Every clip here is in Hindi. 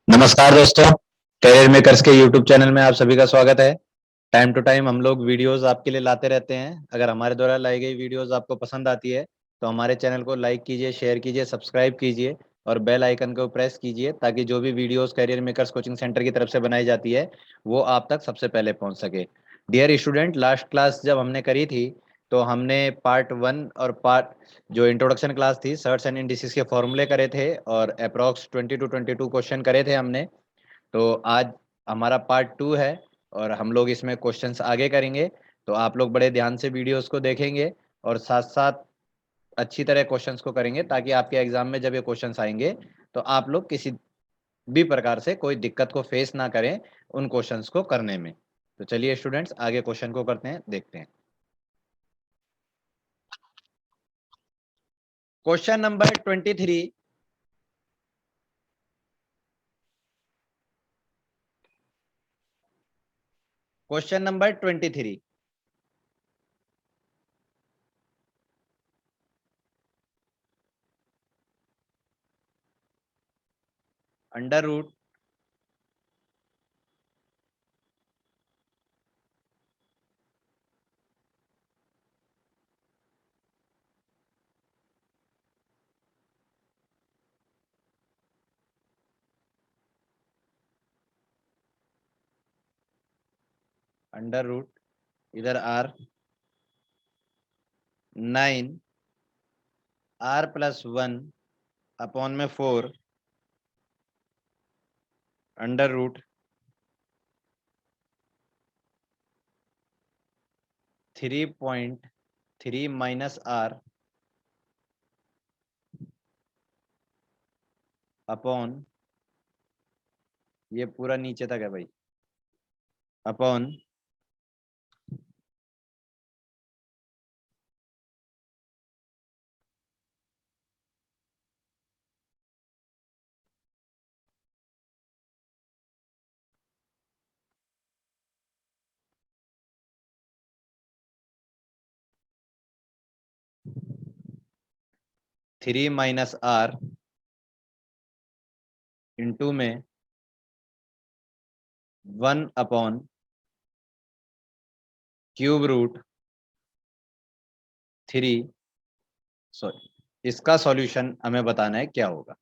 नमस्कार दोस्तों, करियर मेकर्स के यूट्यूब चैनल में आप सभी का स्वागत है। टाइम टू टाइम हम लोग वीडियोस आपके लिए लाते रहते हैं। अगर हमारे द्वारा लाई गई वीडियोस आपको पसंद आती है तो हमारे चैनल को लाइक कीजिए, शेयर कीजिए, सब्सक्राइब कीजिए और बेल आइकन को प्रेस कीजिए ताकि जो भी videos career makers coaching centre की तरफ से बनाई जाती है वो आप तक सबसे पहले पहुँच सके। डियर स्टूडेंट, लास्ट क्लास जब हमने करी थी तो हमने पार्ट 1 और पार्ट जो इंट्रोडक्शन क्लास थी सर्ट्स एंड इंडिसेस के फॉर्मूले करे थे और अप्रॉक्स 20 to 22 क्वेश्चन करे थे हमने। तो आज हमारा पार्ट 2 है और हम लोग इसमें क्वेश्चंस आगे करेंगे। तो आप लोग बड़े ध्यान से वीडियोस को देखेंगे और साथ साथ अच्छी तरह क्वेश्चंस को करेंगे ताकि आपके एग्जाम में जब ये क्वेश्चंस आएंगे तो आप लोग किसी भी प्रकार से कोई दिक्कत को फेस ना करें उन क्वेश्चंस को करने में। तो चलिए स्टूडेंट्स, आगे क्वेश्चन को करते हैं, देखते हैं। Question number 23। Question number 23। Under root under root इधर आर 9 r+1 अपॉन में 4 under root 3.3 minus r upon, ये पूरा नीचे तक है भाई, अपॉन 3 माइनस r इंटू में 1 अपॉन क्यूब रूट 3। सॉरी, इसका सॉल्यूशन हमें बताना है क्या होगा।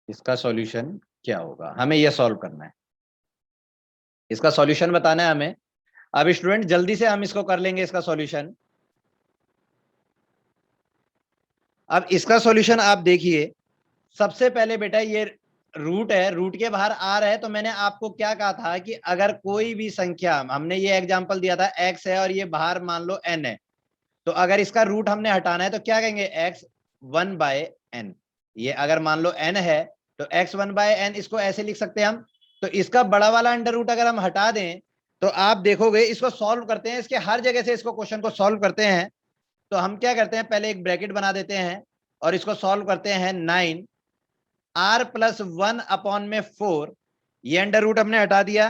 इसका सॉल्यूशन क्या होगा, हमें यह सॉल्व करना है, इसका सॉल्यूशन बताना है हमें। अब स्टूडेंट जल्दी से हम इसको कर लेंगे इसका सॉल्यूशन। अब इसका सॉल्यूशन आप देखिए, सबसे पहले बेटा ये रूट है, रूट के बाहर आर है, तो मैंने आपको क्या कहा था कि अगर कोई भी संख्या, हमने ये एग्जांपल दिया था x है और ये बाहर मान लो n है, तो अगर इसका रूट हमने हटाना है तो क्या कहेंगे, x1/n। ये अगर मान लो n है तो x1/n, इसको ऐसे लिख सकते हैं हम। तो इसका बड़ा वाला अंडर रूट अगर हम हटा दें तो आप देखोगे, इसको सॉल्व करते हैं, इसके हर जगह से इसको क्वेश्चन को सॉल्व करते हैं। तो हम क्या करते हैं, पहले एक ब्रैकेट बना देते हैं और इसको सॉल्व करते हैं। 9 r+1 अपॉन में 4, ये अंडर रूट हमने हटा दिया।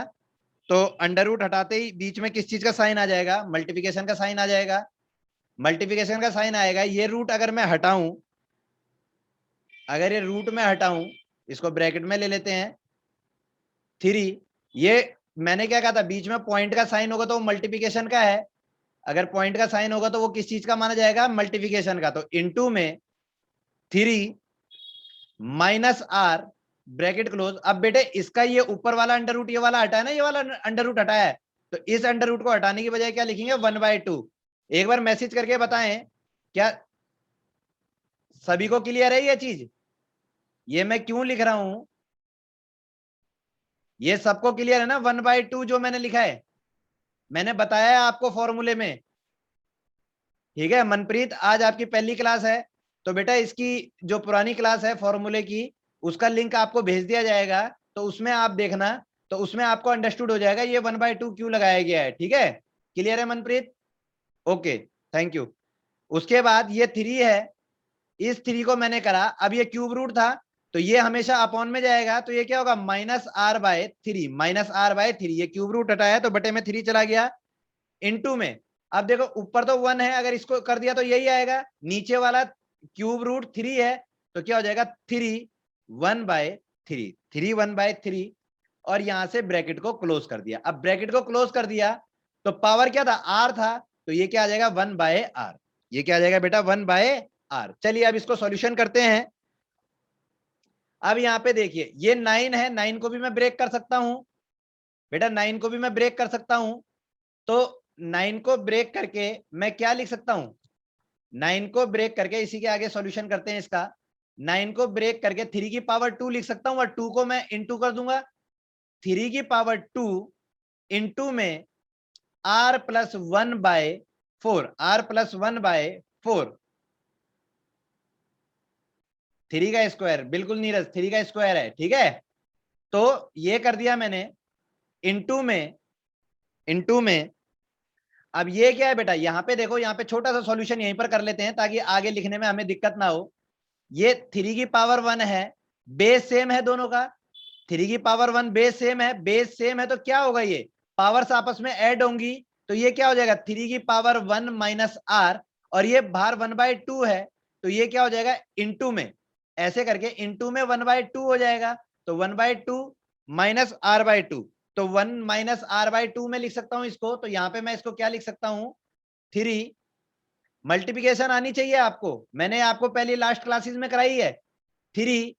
तो अंडर रूट हटाते ही बीच में किस चीज का साइन आ जाएगा, मल्टीप्लिकेशन का साइन आ जाएगा। मल्टीप्लिकेशन का साइन आएगा, ये रूट अगर मैं हटाऊं, अगर ये रूट में हटाऊं, इसको ब्रैकेट में ले लेते हैं 3। ये मैंने क्या कहा था, बीच में पॉइंट का साइन होगा तो वो मल्टीप्लिकेशन का है, अगर पॉइंट का साइन होगा तो वो किस चीज का माना जाएगा, मल्टीप्लिकेशन का। तो इनटू में 3 माइनस r ब्रैकेट क्लोज। अब बेटे इसका ये ऊपर वाला अंडर रूट ये वाला हटा है ना, ये वाला अंडर रूट हटाया है, तो इस अंडर रूट को हटाने की बजाय क्या लिखेंगे, 1/2। एक बार मैसेज करके बताएं क्या सभी को क्लियर है ये चीज, ये मैं क्यों लिख रहा हूं, ये सबको क्लियर है ना। 1/2 जो मैंने लिखा है, मैंने बताया है आपको फॉर्मूले में, ठीक है। मनप्रीत, आज आपकी पहली क्लास है, तो बेटा इसकी जो पुरानी क्लास है फॉर्मूले की, उसका लिंक आपको भेज दिया जाएगा, तो उसमें आप देखना, तो उसमें आपको अंडरस्टूड हो जाएगा ये 1/2 क्यों लगाया गया है, ठीक है। क्लियर है मनप्रीत? Okay, thank you. उसके बाद ये 3 है, इस 3 को मैंने करा, अब ये क्यूब रूट था तो ये हमेशा अपॉन में जाएगा, तो ये क्या होगा, -r/3, -r/3। ये क्यूब रूट हटाया तो बटे में 3 चला गया, इनटू में अब देखो ऊपर तो 1 है, अगर इसको कर दिया तो यही आएगा, नीचे वाला क्यूब रूट 3 है तो क्या हो जाएगा 3 1/3, 3 1/3, और यहां से ब्रैकेट को क्लोज कर दिया। अब ब्रैकेट को क्लोज कर दिया तो पावर क्या था, आर था, तो ये क्या आ जाएगा 1/r, ये क्या आ जाएगा बेटा 1/r। चलिए अब इसको सॉल्यूशन करते हैं। अब यहां पे देखिए ये 9 है, 9 को भी मैं ब्रेक कर सकता हूं बेटा, 9 को भी मैं ब्रेक कर सकता हूं। तो 9 को ब्रेक करके मैं क्या लिख सकता हूं, 9 को ब्रेक करके इसी के आगे सॉल्यूशन करते हैं इसका। 9 को ब्रेक करके 3 की पावर 2 लिख सकता हूं, और 2 को मैं इंटू कर दूंगा, 3 की पावर 2 इंटू में r+1/4, r+1/4, 3 का स्क्वायर, बिल्कुल नीरज 3 का स्क्वायर है, ठीक है। तो ये कर दिया मैंने, इंटू में अब ये क्या है बेटा, यहां पे देखो, यहां पे छोटा सा सॉल्यूशन यहीं पर कर लेते हैं ताकि आगे लिखने में हमें दिक्कत ना हो। ये 3 की पावर 1 है, बेस सेम है दोनों का, 3 की पावर 1 बेस सेम है, बेस सेम है तो क्या होगा, ये पावर्स आपस में ऐड होंगी, तो ये क्या हो जाएगा 3 की पावर 1 माइनस आर, और ये बाहर 1/2 है, तो ये क्या हो जाएगा इंटू में, ऐसे करके इंटू में 1/2 हो जाएगा, तो 1/2 माइनस r/2, तो 1 माइनस r/2 में लिख सकता हूं इसको। तो यहां पे मैं इसको क्या लिख सकता हूं, 3, मल्टीप्लिकेशन आनी चाहिए आपको, मैंने आपको पहले लास्ट क्लासेस में कराई है, 3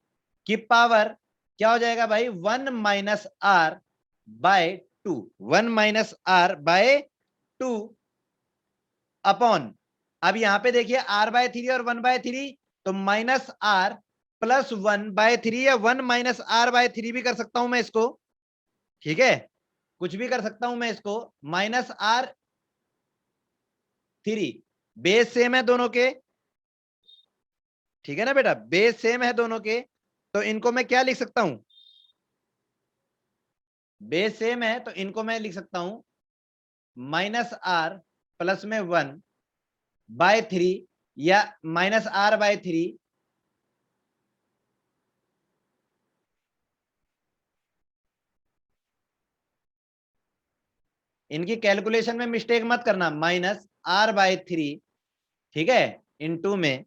की पावर क्या हो जाएगा भाई 1 minus r/2, 1 minus r/2 upon, अब यहां पे देखिए r/3 और 1/3, तो माइनस r प्लस 1/3 या 1 माइनस r/3 भी कर सकता हूं मैं इसको, ठीक है, कुछ भी कर सकता हूं मैं इसको, -r3, बेस सेम है दोनों के, ठीक है ना बेटा, बेस सेम है दोनों के, तो इनको मैं क्या लिख सकता हूं, बेस सेम है तो इनको मैं लिख सकता हूं -r प्लस में 1/3 या -r/3, इनकी कैलकुलेशन में मिस्टेक मत करना, -r/3, ठीक है, इंटू में,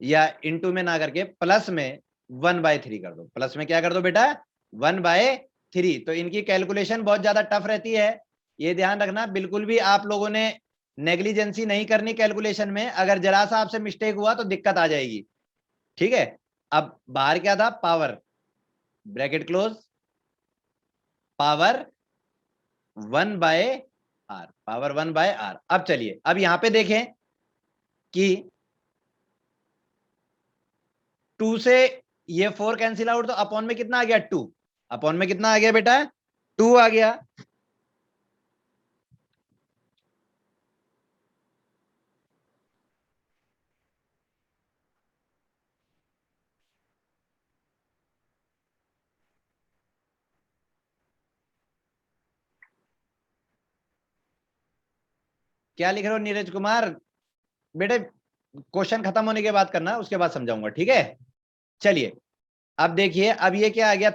या इंटू में ना करके प्लस में 1/3 कर दो, प्लस में क्या कर दो बेटा 1/3, तो इनकी कैलकुलेशन बहुत ज्यादा टफ रहती है, ये ध्यान रखना, बिल्कुल भी आप लोगों ने नेग्लिजेंसी नहीं करनी कैलकुलेशन में, अगर जरा सा आपसे मिस्टेक हुआ तो दिक्कत आ जाएगी, ठीक है। अब बाहर क्या था, power, bracket close, power 1/r, power 1/r। अब चलिए अब यहां पे देखें कि 2 से ये 4 कैंसिल आउट, तो अपॉन में कितना आ गया 2, अपॉन में कितना आ गया बेटा 2 आ गया, क्या लिख रहे हो नीरज कुमार, बेटे क्वेश्चन खत्म होने के बाद करना, उसके बाद समझाऊंगा, ठीक है। चलिए अब देखिए, अब ये क्या आ गया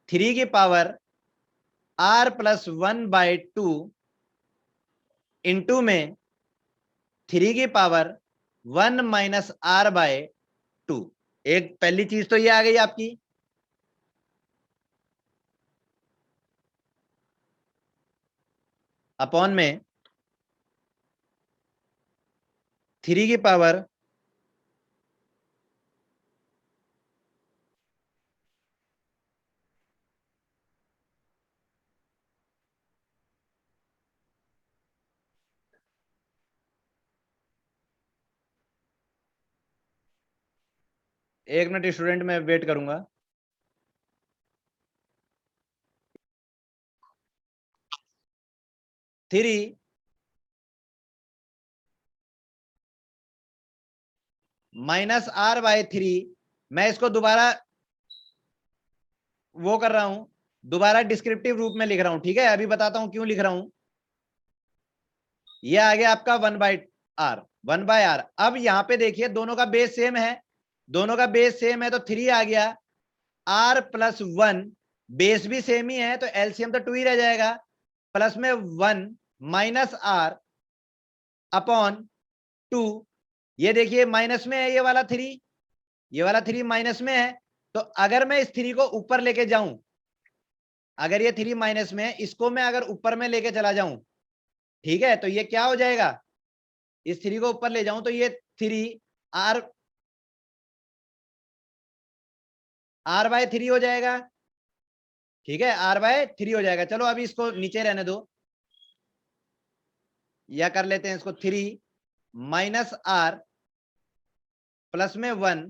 3 की पावर r+1/2 इंटू में 3 की पावर 1 माइनस r/2, एक पहली चीज तो ये आ गई आपकी, अपॉन में 3 की पावर, एक मिनट स्टूडेंट मैं वेट करूंगा, थ्री -r/3, मैं इसको दोबारा वो कर रहा हूं, दोबारा डिस्क्रिप्टिव रूप में लिख रहा हूं, ठीक है, अभी बताता हूं क्यों लिख रहा हूं। ये आ गया आपका 1/r, 1/r। अब यहां पे देखिए दोनों का बेस सेम है, दोनों का बेस सेम है तो 3 आ गया, r+1 बेस भी सेम ही है तो एलसीएम तो 2 ही रह जाएगा, प्लस में 1 माइनस आर अपॉन 2। ये देखिए माइनस में है, ये वाला 3, ये वाला 3 माइनस में है। तो अगर मैं इस 3 को ऊपर लेके जाऊं, अगर ये 3 माइनस में है, इसको मैं अगर ऊपर में लेके चला जाऊं, ठीक है, तो ये क्या हो जाएगा, इस 3 को ऊपर ले जाऊं तो ये 3 आर बाय 3 हो जाएगा। ठीक है, आर बाय 3 हो जाएगा। चलो अभी इसको नीचे रहने दो, या कर लेते हैं इसको 3 माइनस आर प्लस में 1,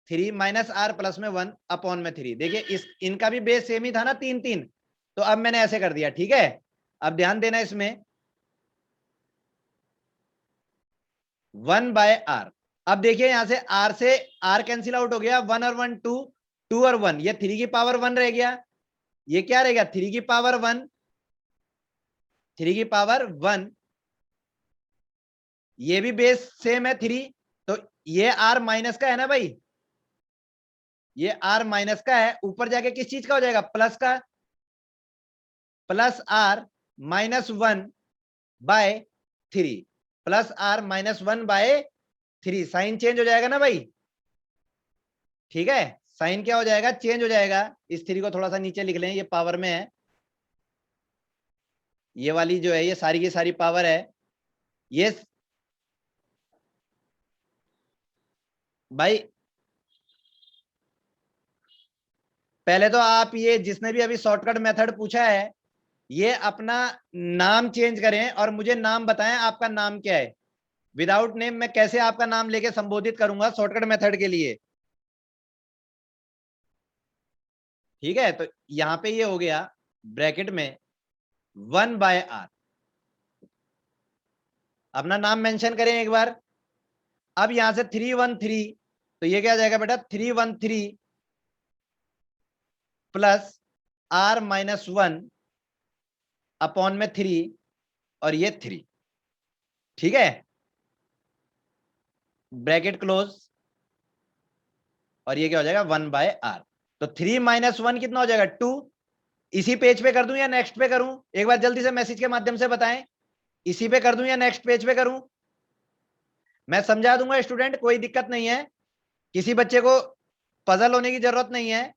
3 माइनस आर प्लस में 1 अपॉन में 3। देखिए इस इनका भी बेस सेम ही था ना, 3 3। तो अब मैंने ऐसे कर दिया, ठीक है। अब ध्यान देना इसमें 1 बाय आर। अब देखिए यहां से आर कैंसिल आउट हो गया, 1 और 1 2, 2 और 1, ये 3 की पावर 1 रह गया। ये क्या रहेगा, 3 की पावर 1, 3 की पावर 1। ये भी बेस सेम है 3, तो ये आर माइनस का है ना भाई, ये आर माइनस का है। ऊपर जाके किस चीज का हो जाएगा, प्लस का, plus r minus 1 by 3, plus r minus 1 by 3। Sign change हो जाएगा ना भाई, ठीक है। साइन क्या हो जाएगा, चेंज हो जाएगा। इस 3 को थोड़ा सा नीचे लिख लें, ये पावर में है, ये वाली जो है ये सारी की सारी पावर है। ये भाई पहले तो आप ये जिसने भी अभी शॉर्टकट मेथड पूछा है, ये अपना नाम चेंज करें और मुझे नाम बताएं आपका नाम क्या है। विदाउट नेम मैं कैसे आपका नाम लेके संबोधित करूंगा शॉर्टकट मेथड के लिए, ठीक है। तो यहां पे ये हो गया ब्रैकेट में 1 बाय आर, अपना नाम मेंशन करें एक बार। अब यहां से 313, तो ये क्या आ जाएगा बेटा, 313 प्लस आर माइनस 1 अपॉन में 3, और ये 3, ठीक है, ब्रैकेट क्लोज। और ये क्या हो जाएगा, 1 बाय आर। तो 3 माइनस 1 कितना हो जाएगा, 2। इसी पेज पे कर दूं या नेक्स्ट पे करूं, एक बार जल्दी से मैसेज के माध्यम से बताएं, इसी पे कर दूं या नेक्स्ट पेज पे करूं। मैं समझा दूंगा स्टूडेंट, कोई दिक्कत नहीं है, किसी बच्चे को पजल होने की जरूरत नहीं है,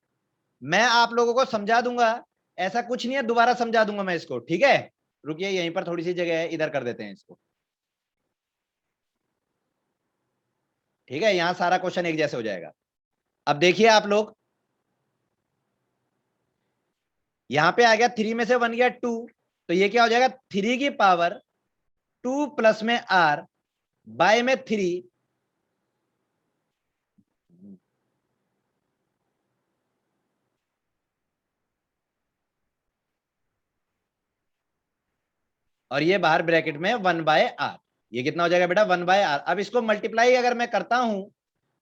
मैं आप लोगों को समझा दूंगा। ऐसा कुछ नहीं है, दोबारा समझा दूंगा मैं इसको, ठीक है। रुकिए यहीं पर थोड़ी सी जगह है, इधर कर देते हैं इसको, ठीक है, यहां सारा क्वेश्चन एक जैसे हो जाएगा। अब देखिए आप लोग, यहां पे आ गया 3 में से 1 गया 2, तो ये क्या हो जाएगा, 3 की पावर 2 प्लस में आर बाय में 3, और ये बाहर ब्रैकेट में 1 बाय आर। ये कितना हो जाएगा बेटा, 1 बाय आर। अब इसको मल्टीप्लाई अगर मैं करता हूं,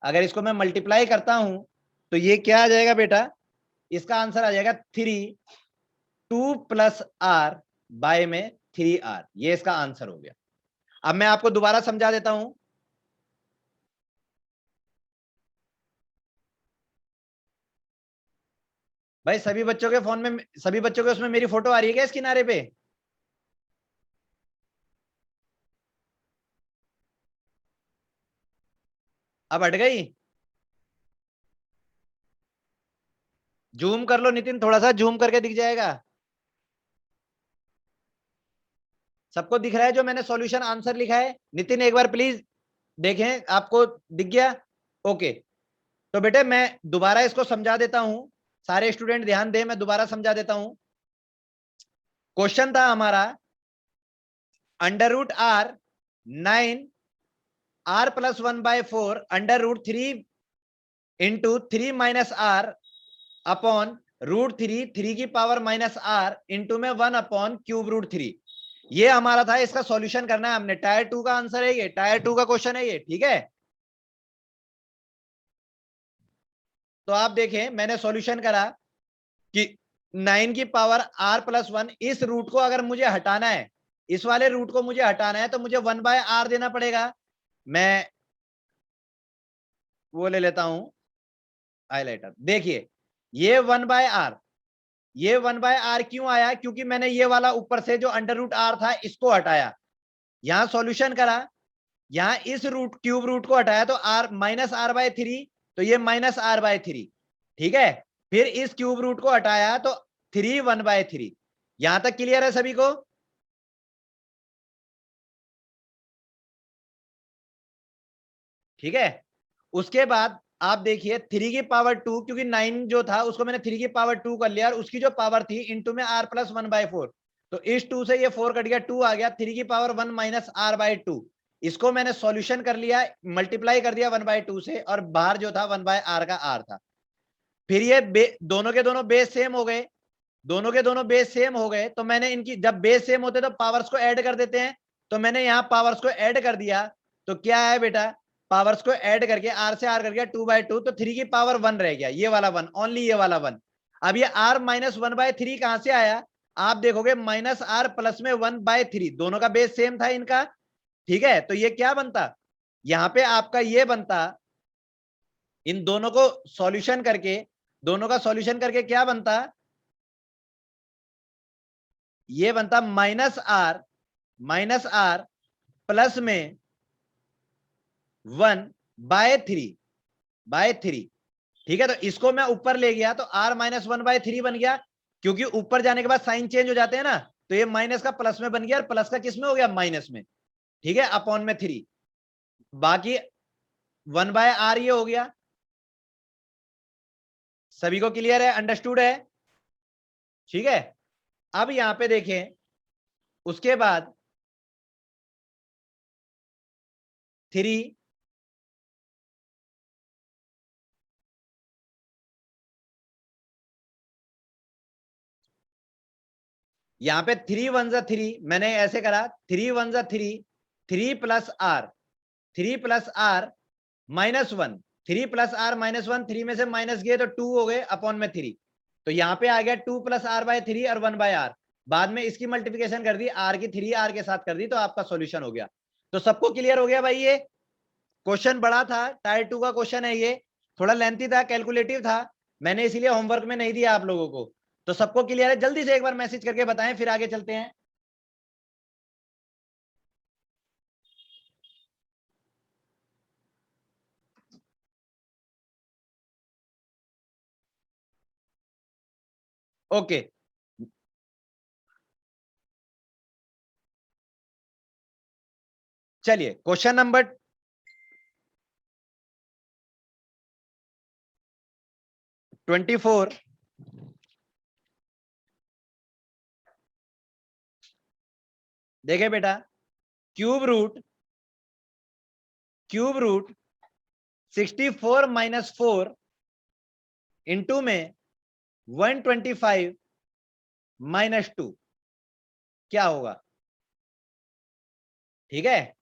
अगर इसको मैं मल्टीप्लाई करता हूं, तो ये क्या आ जाएगा बेटा, इसका आंसर आ जाएगा 3 2 प्लस आर बाय में 3 आर। ये इसका आंसर हो गया। अब मैं आपको दोबारा समझा देता हूं, भाई सभी बच्चों के फोन में, सभी बच्चों के उसमें मेरी फोटो आ रही है क्या इस किनारे पे, अब हट गई। जूम कर लो नितिन, थोड़ा सा जूम करके दिख जाएगा। सबको दिख रहा है जो मैंने सॉल्यूशन आंसर लिखा है, नितिन एक बार प्लीज देखें, आपको दिख गया, ओके। तो बेटे मैं दोबारा इसको समझा देता हूं, सारे स्टूडेंट ध्यान दें, मैं दोबारा समझा देता हूं। क्वेश्चन था हमारा, under root r 9 r plus 1 by 4 under root 3 into 3 minus r upon root 3 3 की पावर माइनस आर इंटू में 1 अपॉन क्यूब रूट 3। ये हमारा था, इसका सॉल्यूशन करना है हमने। टायर 2 का आंसर है ये, टायर 2 का क्वेश्चन है ये, ठीक है। तो आप देखें मैंने सॉल्यूशन करा कि 9 की पावर आर प्लस 1, इस रूट को अगर मुझे हटाना है, इस वाले रूट को मुझे हटाना है, तो मुझे 1 बाय आर देना पड़ेगा। मैं वो ले लेता हूं हाईलाइटर, देखिए ये 1 बाय आर, ये 1/r क्यों आया, क्योंकि मैंने ये वाला ऊपर से जो अंडर रूट आर था इसको हटाया, यहां सॉल्यूशन करा, यहां इस रूट क्यूब रूट को हटाया तो r minus r by three, तो ये माइनस आर बाय थ्री, ठीक है। फिर इस क्यूब रूट को हटाया तो 3 1/3। यहां तक क्लियर है सभी को? ठीक है। उसके बाद आप देखिए 3 की पावर 2, क्योंकि 9 जो था उसको मैंने 3 की पावर 2 कर लिया और उसकी जो पावर थी इंटू में r प्लस 1/4, तो इस 2 से ये 4 कट गया, 2 आ गया, 3 की पावर 1 माइनस r/2। इसको मैंने सॉल्यूशन कर लिया, मल्टीप्लाई कर दिया 1/2 से, और बाहर जो था 1/r का r था। फिर ये दोनों के दोनों बेस सेम हो गए, दोनों के दोनों बेस सेम हो गए, तो मैंने इनकी जब बेस सेम होते तो पावर्स को ऐड कर देते हैं, तो मैंने यहां पावर्स को ऐड कर दिया, तो क्या है बेटा, पावर्स को ऐड करके आर से आर कर गया 2/2, तो 3 की पावर 1 रह गया, ये वाला 1, ओनली ये वाला 1। अब ये r माइनस 1/3 कहां से आया, आप देखोगे माइनस आर प्लस में 1/3, दोनों का बेस सेम था इनका, ठीक है। तो ये क्या बनता, यहां पे आपका ये बनता, इन दोनों को सॉल्यूशन करके, दोनों का सॉल्यूशन करके क्या बनता, ये बनता माइनस आर प्लस में 1/3, ठीक है। तो इसको मैं ऊपर ले गया तो r माइनस 1/3 बन गया, क्योंकि ऊपर जाने के बाद साइन चेंज हो जाते हैं ना, तो ये माइनस का प्लस में बन गया और प्लस का किस में हो गया, माइनस में, ठीक है, अपॉन में 3, बाकी 1/r ये हो गया। सभी को क्लियर है, अंडरस्टूड है, ठीक है। अब यहां पे देखें, उसके बाद 3, यहां पे 3 1 3, मैंने ऐसे करा 3 1 3, 3 + r, 3 + r -1, 3 + r -1, 3 में से माइनस गए तो 2 हो गए अपॉन में 3, तो यहां पे आ गया 2 + r/3 और 1/r, बाद में इसकी मल्टीप्लिकेशन कर दी, r की 3r के साथ कर दी, तो आपका सॉल्यूशन हो गया। तो सबको क्लियर हो गया भाई? ये क्वेश्चन बड़ा था, टायर 2 का क्वेश्चन है ये, थोड़ा लेंथी था, कैलकुलेटिव था, मैंने इसीलिए होमवर्क में नहीं दिया आप लोगों को। तो सबको क्लियर है? जल्दी से एक बार मैसेज करके बताएं, फिर आगे चलते हैं। ओके, चलिए क्वेश्चन नंबर 24, देखे बेटा, क्यूब रूट 64 - 4 इंटू में 125 - 2 क्या होगा, ठीक है।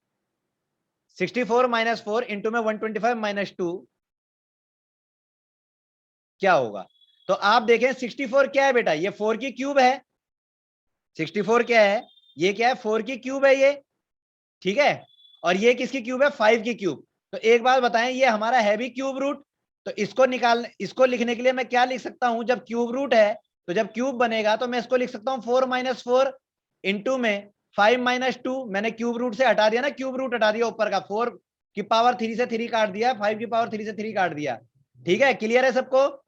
64 - 4 इंटू में 125 - 2 क्या होगा। तो आप देखें 64 क्या है बेटा, ये 4 की क्यूब है, 64 क्या है, ये क्या है, 4 की क्यूब है ये, ठीक है। और ये किसकी क्यूब है, 5 की क्यूब। तो एक बात बताएं, ये हमारा है भी क्यूब रूट, तो इसको लिखने के लिए मैं क्या लिख सकता हूं, जब क्यूब रूट है तो जब क्यूब बनेगा तो मैं इसको लिख सकता हूं 4 - 4 इंटू में 5 - 2, मैंने क्यूब रूट से हटा दिया ना, क्यूब रूट हटा दिया ऊपर का, 4 की पावर 3 से 3 काट दिया, 5 की पावर 3 से 3 काट दिया, ठीक है। क्लियर है सबको?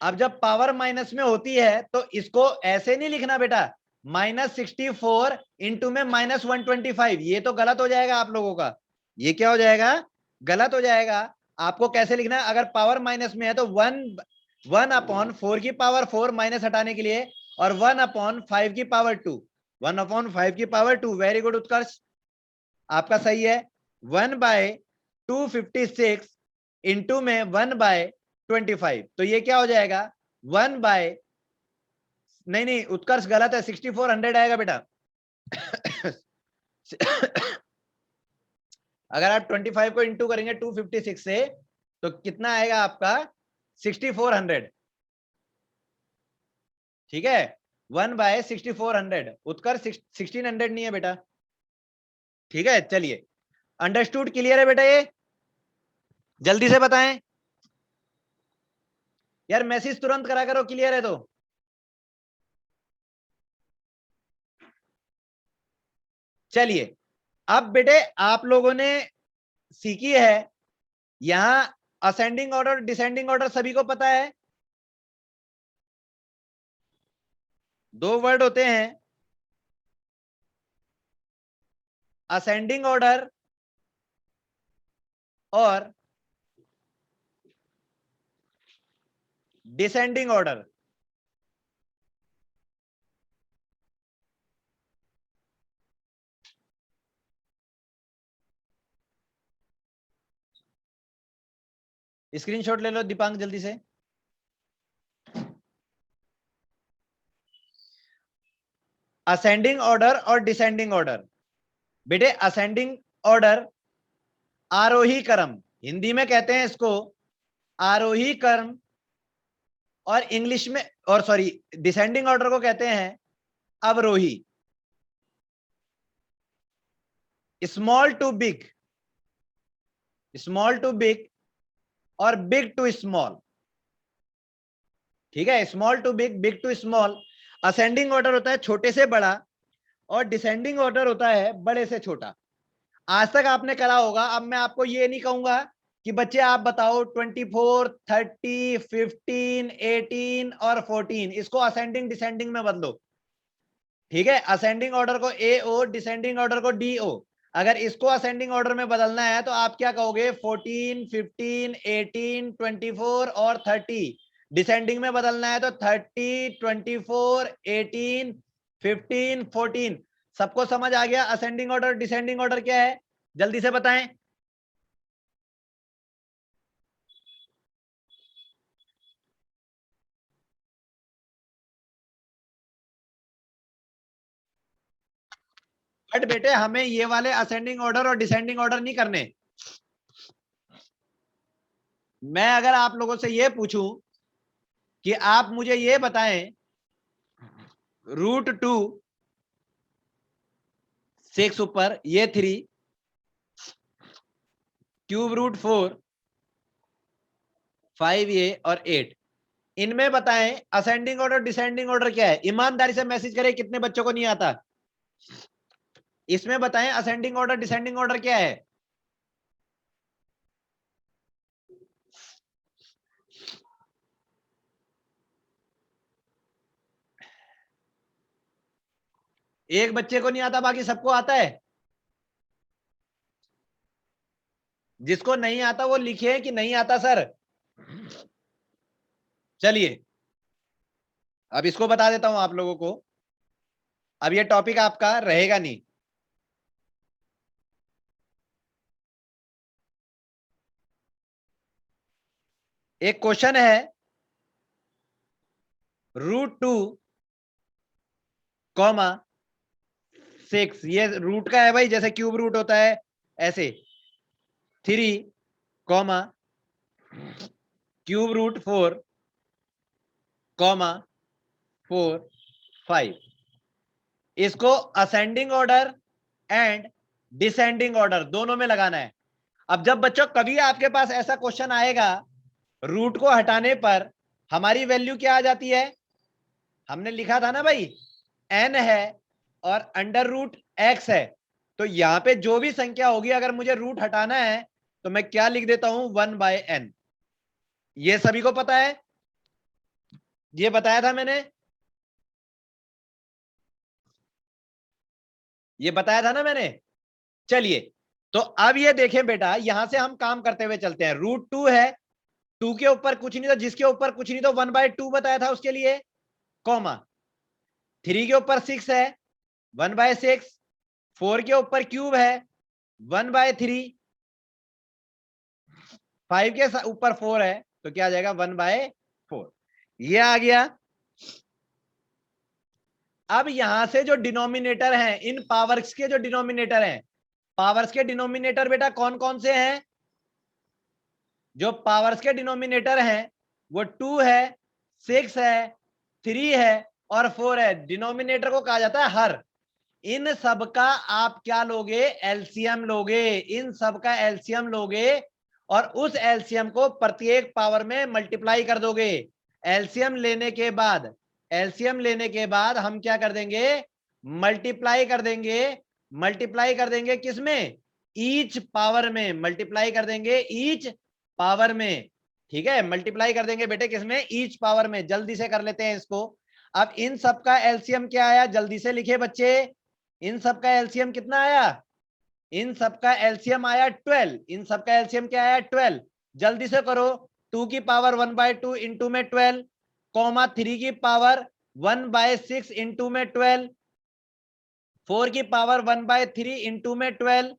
अब जब पावर माइनस में होती है तो इसको ऐसे नहीं लिखना बेटा, -64 इंटू में -125, ये तो गलत हो जाएगा आप लोगों का, ये क्या हो जाएगा, गलत हो जाएगा। आपको कैसे लिखना है, अगर पावर माइनस में है तो 1/4 माइनस हटाने के लिए, और 1/5 की पावर 2, 1/5 की पावर 2, वेरी गुड उत्कर्ष, आपका सही है। 1/256 इंटू में 1/25, तो ये क्या हो जाएगा, 1 बाय, नहीं नहीं उत्कर्ष गलत है, 6400 आएगा बेटा। अगर आप 25 को इंटू करेंगे 256 से तो कितना आएगा आपका, 6400, ठीक है। 1/6400, उत्कर्ष 1600 नहीं है बेटा, ठीक है। चलिए, अंडरस्टूड, क्लियर है बेटा? ये जल्दी से बताएं। यार मैसेज तुरंत करा करो, क्लियर है तो। चलिए, अब बेटे आप लोगों ने सीखी है यहां असेंडिंग ऑर्डर डिसेंडिंग ऑर्डर सभी को पता है। दो वर्ड होते हैं, असेंडिंग ऑर्डर और डिसेंडिंग ऑर्डर। स्क्रीनशॉट ले लो दीपांक जल्दी से। असेंडिंग ऑर्डर और डिसेंडिंग ऑर्डर। बेटे असेंडिंग ऑर्डर आरोही क्रम, हिंदी में कहते हैं इसको आरोही क्रम, और इंग्लिश में, और सॉरी, डिसेंडिंग ऑर्डर को कहते हैं अवरोही। Small to big, small to big और बिग टू स्मॉल। ठीक है, small to big, big to small. Ascending order होता है छोटे से बड़ा, और डिसेंडिंग ऑर्डर होता है बड़े से छोटा। आज तक आपने करा होगा। अब मैं आपको ये नहीं कहूंगा कि बच्चे आप बताओ 24, 30, 15, 18 और 14, इसको असेंडिंग डिसेंडिंग में बदलो। ठीक है, असेंडिंग ऑर्डर को ए ओ, डिसेंडिंग ऑर्डर को डी ओ। अगर इसको असेंडिंग ऑर्डर में बदलना है तो आप क्या कहोगे, 14, 15, 18, 24 और 30। डिसेंडिंग में बदलना है तो 30, 24, 18, 15, 14। सबको समझ आ गया असेंडिंग ऑर्डर डिसेंडिंग ऑर्डर क्या है? जल्दी से बताएं। बट बेटे हमें ये वाले असेंडिंग ऑर्डर और डिसेंडिंग ऑर्डर नहीं करने। मैं अगर आप लोगों से ये पूछूं कि आप मुझे ये बताएं, √2 6 ऊपर ये 3, √4 5 ये और 8, इनमें बताएं असेंडिंग ऑर्डर डिसेंडिंग ऑर्डर क्या है? ईमानदारी से मैसेज करें कितने बच्चों को नहीं आता। इसमें बताएं असेंडिंग ऑर्डर डिसेंडिंग ऑर्डर क्या है? एक बच्चे को नहीं आता, बाकी सबको आता है। जिसको नहीं आता वो लिखे कि नहीं आता सर। चलिए, अब इसको बता देता हूं आप लोगों को। अब ये टॉपिक आपका रहेगा नहीं। एक क्वेश्चन है, √2, 6, ये रूट का है भाई, जैसे क्यूब रूट होता है ऐसे। 3, √4, 4, 5। इसको ascending order and descending order दोनों में लगाना है। अब जब बच्चों कभी आपके पास ऐसा क्वेश्चन आएगा, रूट को हटाने पर हमारी वैल्यू क्या आ जाती है? हमने लिखा था ना भाई, n है और √x है। तो यहां पे जो भी संख्या होगी, अगर मुझे रूट हटाना है तो मैं क्या लिख देता हूं, 1/n। ये सभी को पता है, ये बताया था मैंने, ये बताया था ना मैंने। चलिए, तो अब ये देखें बेटा, यहां से हम काम करते हुए चलते हैं। √2 है, 2 के ऊपर कुछ नहीं, तो जिसके ऊपर कुछ नहीं तो 1/2 बताया था उसके लिए, कॉमा। 3 के ऊपर 6 है, 1/6। 4 के ऊपर क्यूब है, 1/3। 5 के ऊपर 4 है, तो क्या आ जाएगा, 1/4। ये आ गया। अब यहां से जो डिनोमिनेटर हैं, इन पावर्स के जो डिनोमिनेटर हैं, पावर्स के डिनोमिनेटर बेटा कौन कौन से हैं? जो पावर्स के डिनोमिनेटर हैं वो 2 है, 6 है, 3 है और 4 है। डिनोमिनेटर को कहा जाता है हर। इन सब का आप क्या लोगे, एलसीएम लोगे। इन सब का एलसीएम लोगे और उस एलसीएम को प्रत्येक पावर में मल्टीप्लाई कर दोगे। एलसीएम लेने के बाद, एलसीएम लेने के बाद हम क्या कर देंगे, मल्टीप्लाई कर देंगे, मल्टीप्लाई कर देंगे किसमें, ईच पावर में, मल्टीप्लाई कर देंगे ईच पावर में, ठीक है, मल्टीप्लाई कर देंगे बेटे किसमें, ईच पावर में। जल्दी से कर लेते हैं इसको। अब इन सब का एलसीएम क्या आया, जल्दी से लिखे बच्चे, इन सब का एलसीएम कितना आया, इन सब का एलसीएम आया 12, इन सब का एलसीएम क्या आया 12, जल्दी से करो, 2 की पावर 1/2 इंटू में 12, कॉमा 3 की पावर 1/6 इंटू में 12, 4 की पावर 1/3 इंटू में 12,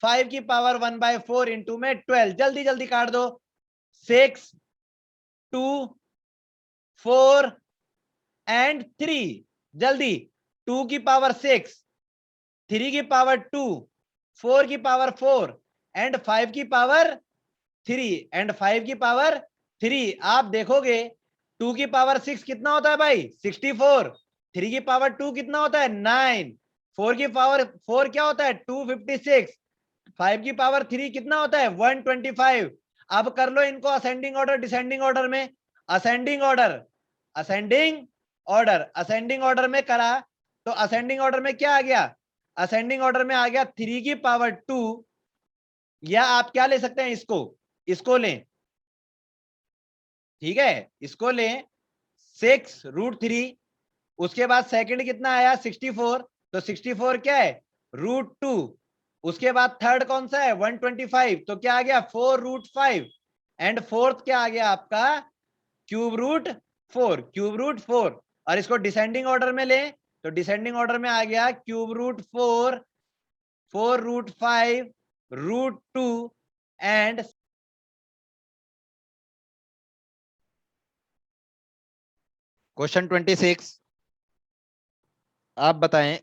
5 की पावर 1/4 इंटू में 12, जल्दी जल्दी काट दो, 6 2 4 एंड 3, जल्दी, 2 की पावर 6, 3 की पावर 2, 4 की पावर 4 एंड 5 की पावर 3 एंड 5 की पावर 3। आप देखोगे 2 की पावर 6 कितना होता है भाई 64, 3 की पावर 2 कितना होता है 9, 4 की पावर 4 क्या होता है 256, 5 की पावर 3 कितना होता है 125। अब कर लो इनको असेंडिंग ऑर्डर डिसेंडिंग ऑर्डर में, ascending order, ascending order, ascending order में करा तो असेंडिंग ऑर्डर में क्या आ गया, असेंडिंग ऑर्डर में आ गया 3 की पावर 2, या आप क्या ले सकते हैं इसको, इसको लें, ठीक है, इसको लें 6√3, उसके बाद सेकंड कितना आया 64, तो 64 क्या है √2, उसके बाद थर्ड कौन सा है 125, तो क्या आ गया 4√5 एंड फोर्थ क्या आ गया आपका √4, √4। और इसको डिसेंडिंग ऑर्डर में ले तो डिसेंडिंग ऑर्डर में आ गया √4, 4√5, √2 एंड क्वेश्चन 26 आप बताएं।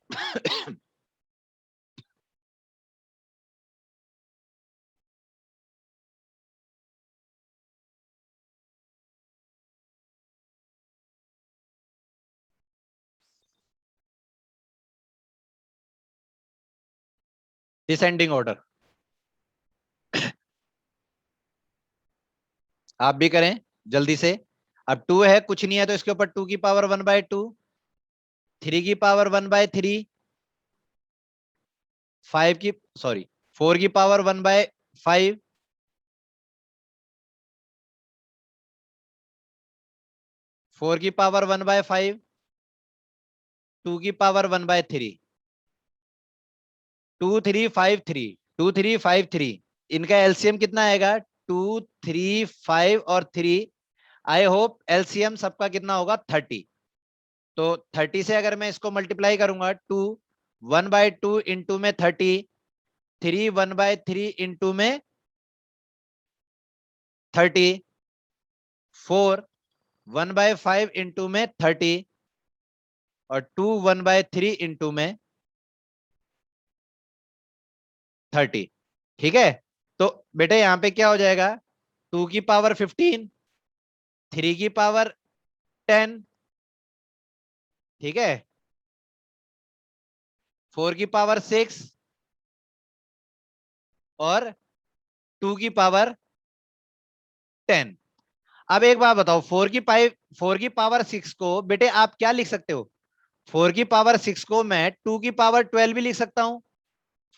डिसेंडिंग ऑर्डर आप भी करें जल्दी से। अब 2 है कुछ नहीं है तो इसके ऊपर 2 की पावर 1/2, 3 की पावर 1/3, 5 की सॉरी 4 की पावर 1/5, 4 की पावर 1/5, 2 की पावर 1/3, 2 3 5 3, 2 3 5 3, इनका एलसीएम कितना आएगा 2 3 5 और 3। आई होप एलसीएम सबका कितना होगा 30, तो 30 से अगर मैं इसको मल्टीप्लाई करूंगा 2 1/2 इंटू में 30, 3 1/3 इंटू में 30, 4 1/5 इंटू में 30 और 2 1/3 इंटू में 30, ठीक है। तो बेटे यहां पे क्या हो जाएगा 2 की पावर 15, 3 की पावर 10, ठीक है, 4 की पावर 6 और 2 की पावर 10। अब एक बात बताओ 4 की पावर 6 को बेटे आप क्या लिख सकते हो, 4 की पावर 6 को मैं 2 की पावर 12 भी लिख सकता हूं।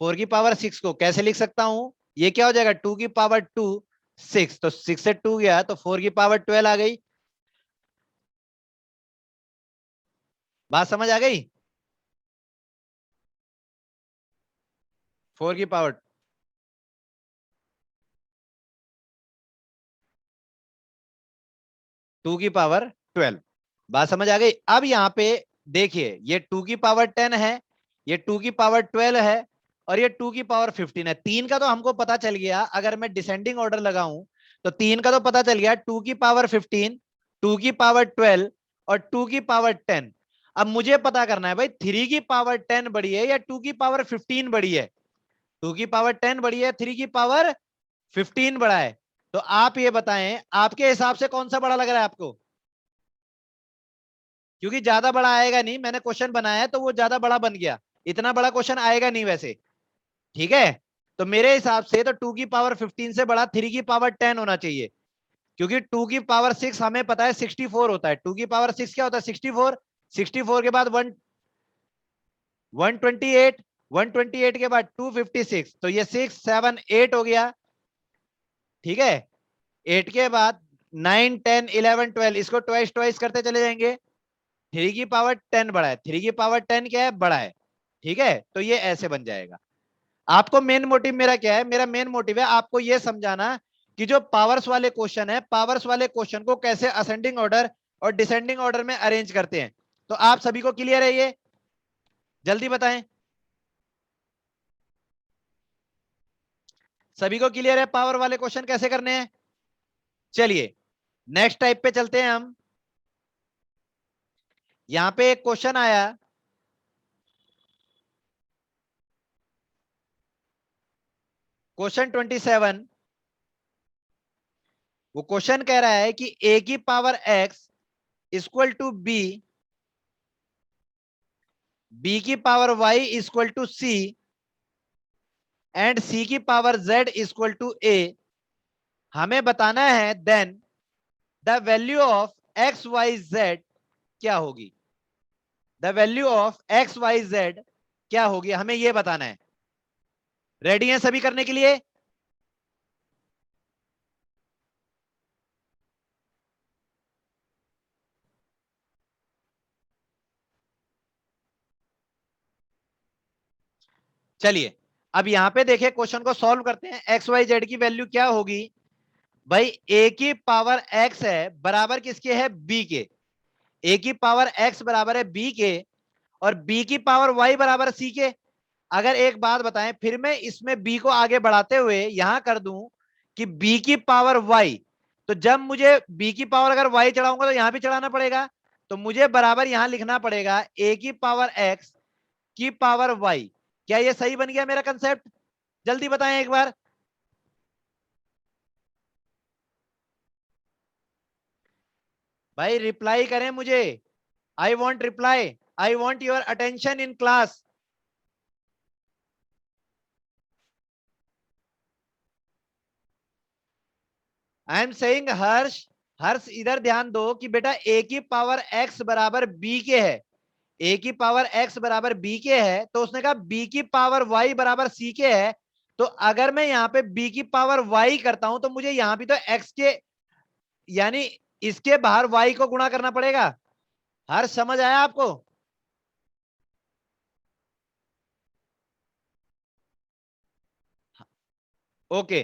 4 की पावर 6 को कैसे लिख सकता हूं, ये क्या हो जाएगा 2 की पावर 2 6, तो 6 से 2 गया तो 4 की पावर 12 आ गई। बात समझ आ गई, 4 की पावर 2 की पावर 12, बात समझ आ गई। अब यहां पे देखिए ये 2 की पावर 10 है, ये 2 की पावर 12 है और ये 2 की पावर 15 है। तीन का तो हमको पता चल गया, अगर मैं डिसेंडिंग ऑर्डर लगाऊं तो तीन का तो पता चल गया, 2 की पावर 15, 2 की पावर 12 और 2 की पावर 10। अब मुझे पता करना है भाई 3 की पावर 10 बड़ी है या 2 की पावर 15 बड़ी है, 2 की पावर 10 बड़ी है 3 की पावर 15 बड़ा है। तो आप ये बताएं आपके हिसाब से कौन सा बड़ा लग रहा है आपको, क्योंकि ज्यादा बड़ा आएगा नहीं, मैंने क्वेश्चन बनाया है तो वो ज्यादा बड़ा बन गया, इतना बड़ा क्वेश्चन आएगा नहीं वैसे, ठीक है। तो मेरे हिसाब से तो 2 की पावर 15 से बड़ा 3 की पावर 10 होना चाहिए। क्योंकि 2 की पावर 6 हमें पता है 64 होता है। 2 की पावर 6 क्या होता है? 64। 64 के बाद 128, 128 के बाद 256, तो ये 6 7 8 हो गया। ठीक है, 8 के बाद 9 10 11 12, इसको ट्वाइस ट्वाइस करते चले जाएंगे। 3 की पावर 10 बड़ा है, 3 की पावर 10 क्या है? बड़ा है। ठीक है, तो ये ऐसे बन जाएगा। आपको मेन मोटिव मेरा क्या है? मेरा मेन मोटिव है आपको ये समझाना कि जो पावर्स वाले क्वेश्चन है, पावर्स वाले क्वेश्चन को कैसे असेंडिंग ऑर्डर और डिसेंडिंग ऑर्डर में अरेंज करते हैं। तो आप सभी को क्लियर है ये? जल्दी बताएं, सभी को क्लियर है पावर वाले क्वेश्चन कैसे करने हैं? चलिए नेक्स्ट टाइप पे चलते हैं हम। यहां पे एक क्वेश्चन आया, क्वेश्चन 27। वो क्वेश्चन कह रहा है कि ए की power x equal to b, b की power y equal to c and c की power z equal to a. हमें बताना है then the value of x y z क्या होगी। The value of x y z क्या होगी, हमें यह बताना है। रेडी हैं सभी करने के लिए? चलिए अब यहां पे देखिए, क्वेश्चन को सॉल्व करते हैं। एक्स वाई जेड की वैल्यू क्या होगी भाई? ए की पावर एक्स है बराबर किसके है? बी के। ए की पावर एक्स बराबर है बी के, और बी की पावर वाई बराबर सी के। अगर एक बात बताएं, फिर मैं इसमें बी को आगे बढ़ाते हुए यहां कर दूं कि बी की पावर वाई, तो जब मुझे बी की पावर अगर वाई चढ़ाऊंगा तो यहां भी चढ़ाना पड़ेगा। तो मुझे बराबर यहां लिखना पड़ेगा ए की पावर एक्स की पावर वाई। क्या ये सही बन गया मेरा कंसेप्ट? जल्दी बताएं एक बार। भाई रिप्लाई करें मुझे, I want reply, I want your attention in class. I am saying Harsh, Harsh इधर ध्यान दो कि बेटा ए की पावर एक्स बराबर बी के है। ए की पावर एक्स बराबर बी के है, तो उसने कहा बी की पावर वाई बराबर सी के है। तो अगर मैं यहां पे बी की पावर वाई करता हूं तो मुझे यहां भी तो एक्स के, यानी इसके बाहर वाई को गुणा करना पड़ेगा। हर्ष समझ आया आपको? ओके,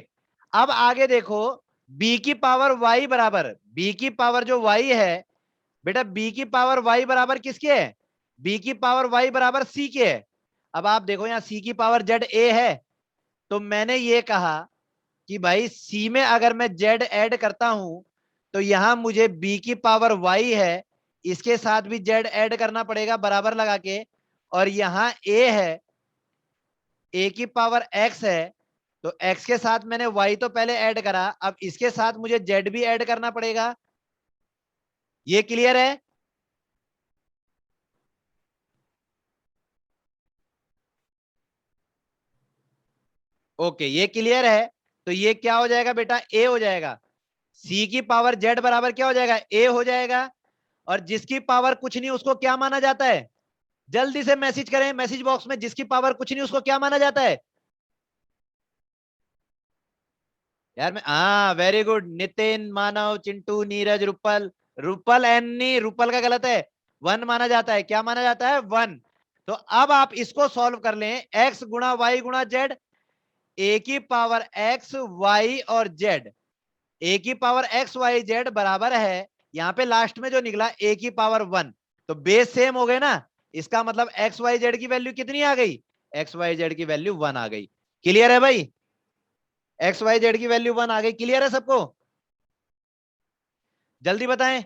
अब आगे देखो। बी की पावर वाई बराबर, बी की पावर जो वाई है बेटा, बी की पावर वाई बराबर किसके है? बी की पावर वाई बराबर सी के है। अब आप देखो यहां सी की पावर जेड ए है, तो मैंने ये कहा कि भाई सी में अगर मैं जेड ऐड करता हूं तो यहां मुझे बी की पावर वाई है, इसके साथ भी जेड ऐड करना पड़ेगा बराबर लगा के। और यहां ए है, ए की पावर एक्स है, तो एक्स के साथ मैंने वाई तो पहले ऐड करा, अब इसके साथ मुझे जेड भी ऐड करना पड़ेगा। ये क्लियर है? ओके, ये क्लियर है। तो ये क्या हो जाएगा बेटा? ए हो जाएगा। सी की पावर जेड बराबर क्या हो जाएगा? ए हो जाएगा। और जिसकी पावर कुछ नहीं उसको क्या माना जाता है? जल्दी से मैसेज करें मैसेज बॉक्स में, जिसकी पावर कुछ नहीं उसको क्या माना जाता है? यार मैं, हाँ वेरी गुड, नितिन, मानव, चिंटू, नीरज, रुपल। रुपल एन नहीं, रुपल का गलत है। वन माना जाता है। क्या माना जाता है? वन। तो अब आप इसको सॉल्व कर लें, एक्स गुणा वाई गुणा जेड। ए की पावर एक्स वाई और जेड, ए की पावर एक्स वाई जेड बराबर है, यहां पे लास्ट में जो निकला ए की पावर वन। तो बेस सेम हो गए ना, इसका मतलब एक्स वाई जेड की वैल्यू कितनी आ गई? एक्स वाई जेड की वैल्यू वन आ गई। क्लियर है भाई? एक्स वाई जेड की वैल्यू वन आ गई। क्लियर है सबको? जल्दी बताएं।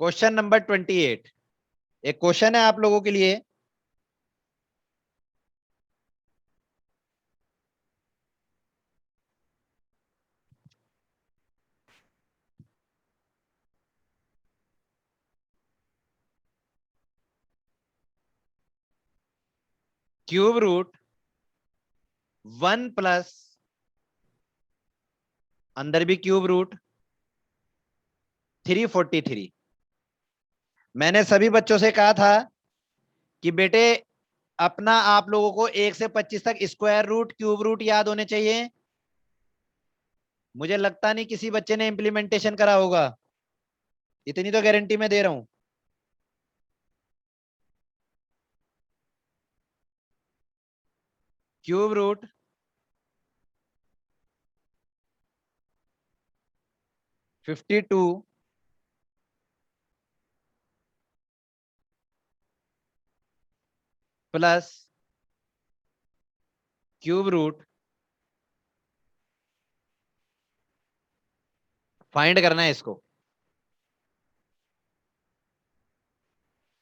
क्वेश्चन नंबर 28, एक क्वेश्चन है आप लोगों के लिए। क्यूब रूट 1 प्लस, अंदर भी क्यूब रूट 343। मैंने सभी बच्चों से कहा था कि बेटे अपना आप लोगों को 1 से 25 तक स्क्वायर रूट क्यूब रूट याद होने चाहिए। मुझे लगता नहीं किसी बच्चे ने इंप्लीमेंटेशन करा होगा, इतनी तो गारंटी मैं दे रहा हूं। Cube root 52 plus cube root find करना है इसको।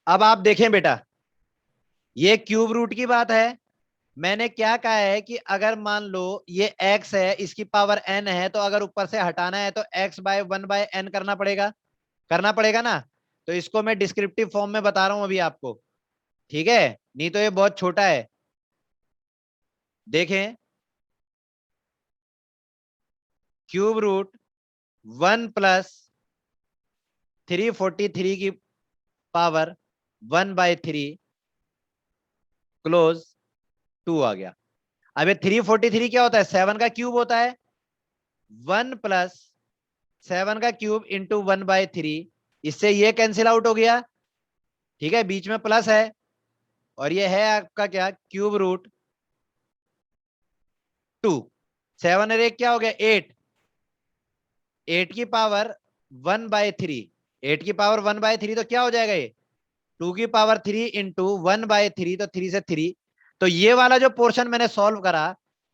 अब आप देखें बेटा, ये क्यूब रूट की बात है। मैंने क्या कहा है कि अगर मान लो ये x है, इसकी पावर n है, तो अगर ऊपर से हटाना है तो x बाय 1/n करना पड़ेगा ना। तो इसको मैं डिस्क्रिप्टिव फॉर्म में बता रहा हूं अभी आपको, ठीक है, नहीं तो ये बहुत छोटा है। देखें, क्यूब रूट 1 प्लस 343 की पावर 1/3 क्लोज 2 आ गया। अब ये 343 क्या होता है, 7 का क्यूब होता है। 1 प्लस 7 का क्यूब इंटू 1/3, इससे ये कैंसिल आउट हो गया, ठीक है, बीच में प्लस है। और ये है आपका क्या, क्यूब रूट 2। 7 और 1 क्या हो गया, 8। 8 की पावर 1/3, 8 की पावर 1/3 तो क्या हो जाएगा ये, 2 की पावर 3 इंटू 1/3, तो 3 से 3। तो ये वाला जो पोर्शन मैंने सॉल्व करा,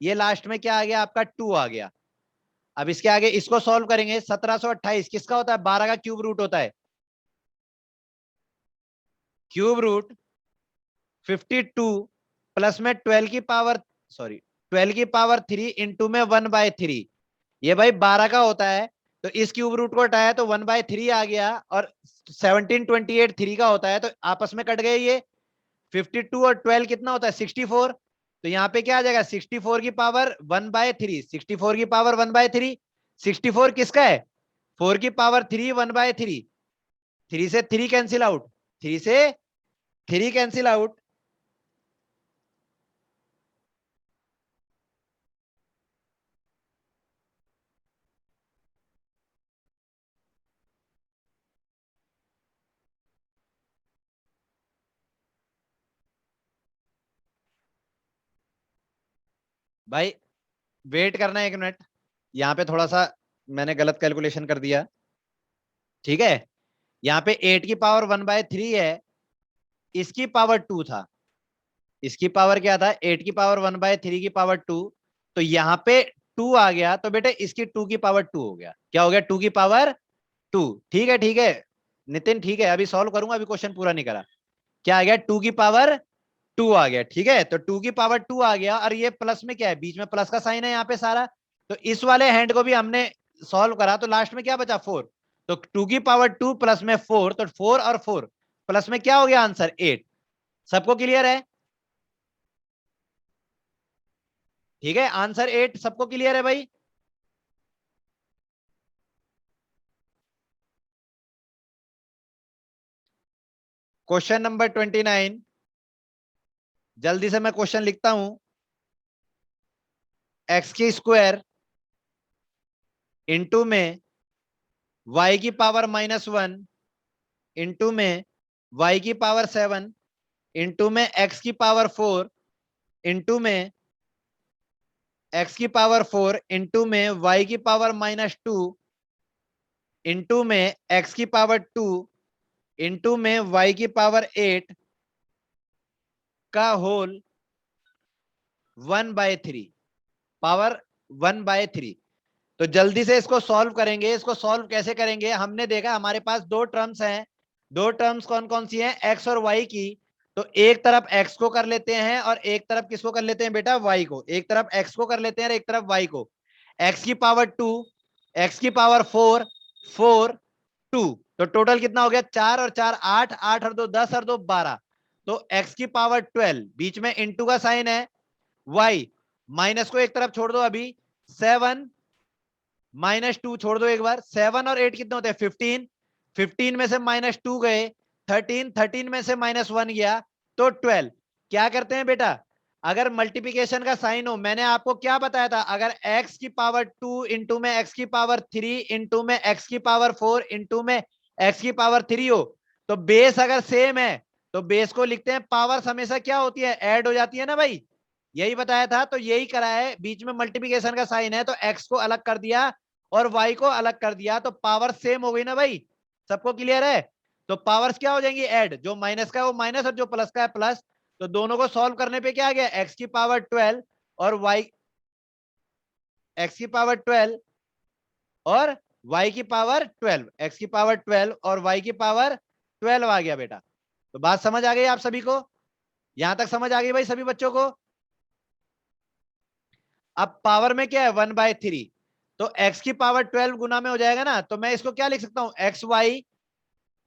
ये लास्ट में क्या आ गया आपका 2 आ गया। अब इसके आगे इसको सॉल्व करेंगे, 1728 किसका होता है, 12 का क्यूब रूट होता है। क्यूब रूट 52 प्लस में 12 की पावर, सॉरी 12 की पावर 3 इंटू में 1/3, ये भाई 12 का होता है। तो इस क्यूब रूट को हटाया तो 1/3 आ गया, और 1728 3 का होता है, तो आपस में कट गए ये। 52 और 12 कितना होता है, 64। तो यहाँ पे क्या आ जाएगा, 64 की पावर 1/3, 64 की पावर 1/3। 64 किसका है, 4 की पावर 3 1/3। 3 से 3 कैंसिल आउट, 3 से 3 कैंसिल आउट। भाई वेट करना 1 मिनट, यहाँ पे थोड़ा सा मैंने गलत कैलकुलेशन कर दिया, ठीक है। यहाँ पे 8 की पावर 1/3 है, इसकी पावर 2 था, इसकी पावर क्या था, 8 की पावर 1/3 की पावर 2। तो यहाँ पे 2 आ गया, तो बेटे इसकी 2 की पावर 2 हो गया, क्या हो गया, 2 की पावर 2। ठीक है, ठीक है नितिन, ठीक है, अभी सॉल्व करूंगा, अभी क्वेश्चन पूरा नहीं करा। क्या आ गया, 2 की पावर 2 आ गया, ठीक है। तो 2 की पावर 2 आ गया, और ये प्लस में क्या है, बीच में प्लस का साइन है यहाँ पे सारा। तो इस वाले हैंड को भी हमने सॉल्व करा, तो लास्ट में क्या बचा, 4। तो 2 की पावर 2 प्लस में 4, तो 4 और 4 प्लस में क्या हो गया आंसर, 8। सबको क्लियर है, ठीक है, आंसर 8 सबको क्लियर है भाई। क्वेश्चन नंबर 29, जल्दी से मैं क्वेश्चन लिखता हूं। एक्स की स्क्वायर इंटू में वाई की पावर -1 इंटू में वाई की पावर 7 इंटू में एक्स की पावर 4 इंटू में एक्स की पावर 4 इंटू में वाई की पावर -2 इंटू में एक्स की पावर 2 इंटू में वाई की पावर 8 का होल 1/3, पावर 1/3। तो जल्दी से इसको सॉल्व करेंगे। इसको सॉल्व कैसे करेंगे, हमने देखा हमारे पास दो टर्म्स हैं। दो टर्म्स कौन कौन सी हैं, एक्स और वाई की। तो एक तरफ एक्स को कर लेते हैं और एक तरफ किसको कर लेते हैं बेटा, वाई को। एक तरफ एक्स को कर लेते हैं और एक तरफ वाई को। एक्स की पावर 2, एक्स की पावर 4, 4, 2, तो टोटल कितना हो गया, 4 और 4 8, 8 और 2 10 और 2 12। तो x की पावर 12, बीच में इंटू का साइन है, y माइनस को एक तरफ छोड़ दो, अभी 7 -2 छोड़ दो एक बार, 7 और 8 कितने होते हैं 15, 15 में से -2 गए 13, 13 में से -1 गया तो 12। क्या करते हैं बेटा, अगर मल्टीप्लिकेशन का साइन हो, मैंने आपको क्या बताया था, अगर x की पावर 2 इंटू में x की पावर 3 इंटू में x की पावर 4 इंटू में x की पावर 3 हो, तो बेस अगर सेम है तो बेस को लिखते हैं, पावर्स हमेशा क्या होती है, ऐड हो जाती है ना भाई, यही बताया था। तो यही करा है, बीच में मल्टीप्लिकेशन का साइन है तो x को अलग कर दिया और y को अलग कर दिया, तो पावर सेम हो गई ना भाई, सबको क्लियर है। तो पावर्स क्या हो जाएंगी, ऐड, जो माइनस का है वो माइनस और जो प्लस का है प्लस। तो दोनों को सॉल्व करने पे क्या आ गया, x की पावर 12 और y, x की पावर 12 और y की पावर 12, x की पावर 12 और y की पावर 12 आ गया बेटा। तो बात समझ आ गई आप सभी को, यहां तक समझ आ गई भाई सभी बच्चों को। अब पावर में क्या है 1/3, तो x की पावर 12 गुना में हो जाएगा ना, तो मैं इसको क्या लिख सकता हूं, एक्स वाई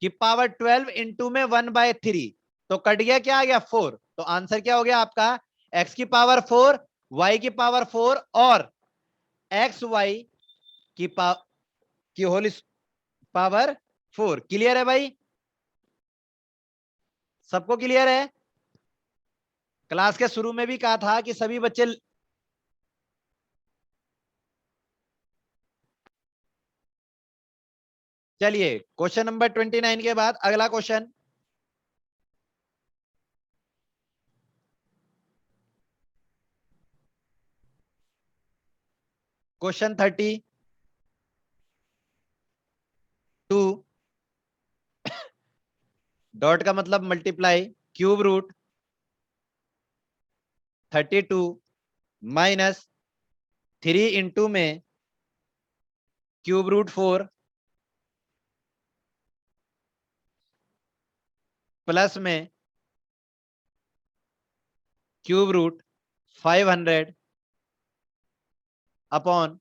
की पावर 12 इंटू में 1/3, तो कट गया, क्या आ गया 4। तो आंसर क्या हो गया आपका, x की पावर 4, y की पावर 4 और एक्स वाई की की होल पावर 4। क्लियर है भाई, सबको क्लियर है। क्लास के शुरू में भी कहा था कि सभी बच्चे, चलिए क्वेश्चन नंबर 29 के बाद अगला क्वेश्चन, क्वेश्चन 32, डॉट का मतलब multiply, cube root 32 minus 3 into में क्यूब रूट 4 प्लस में क्यूब रूट 500 अपॉन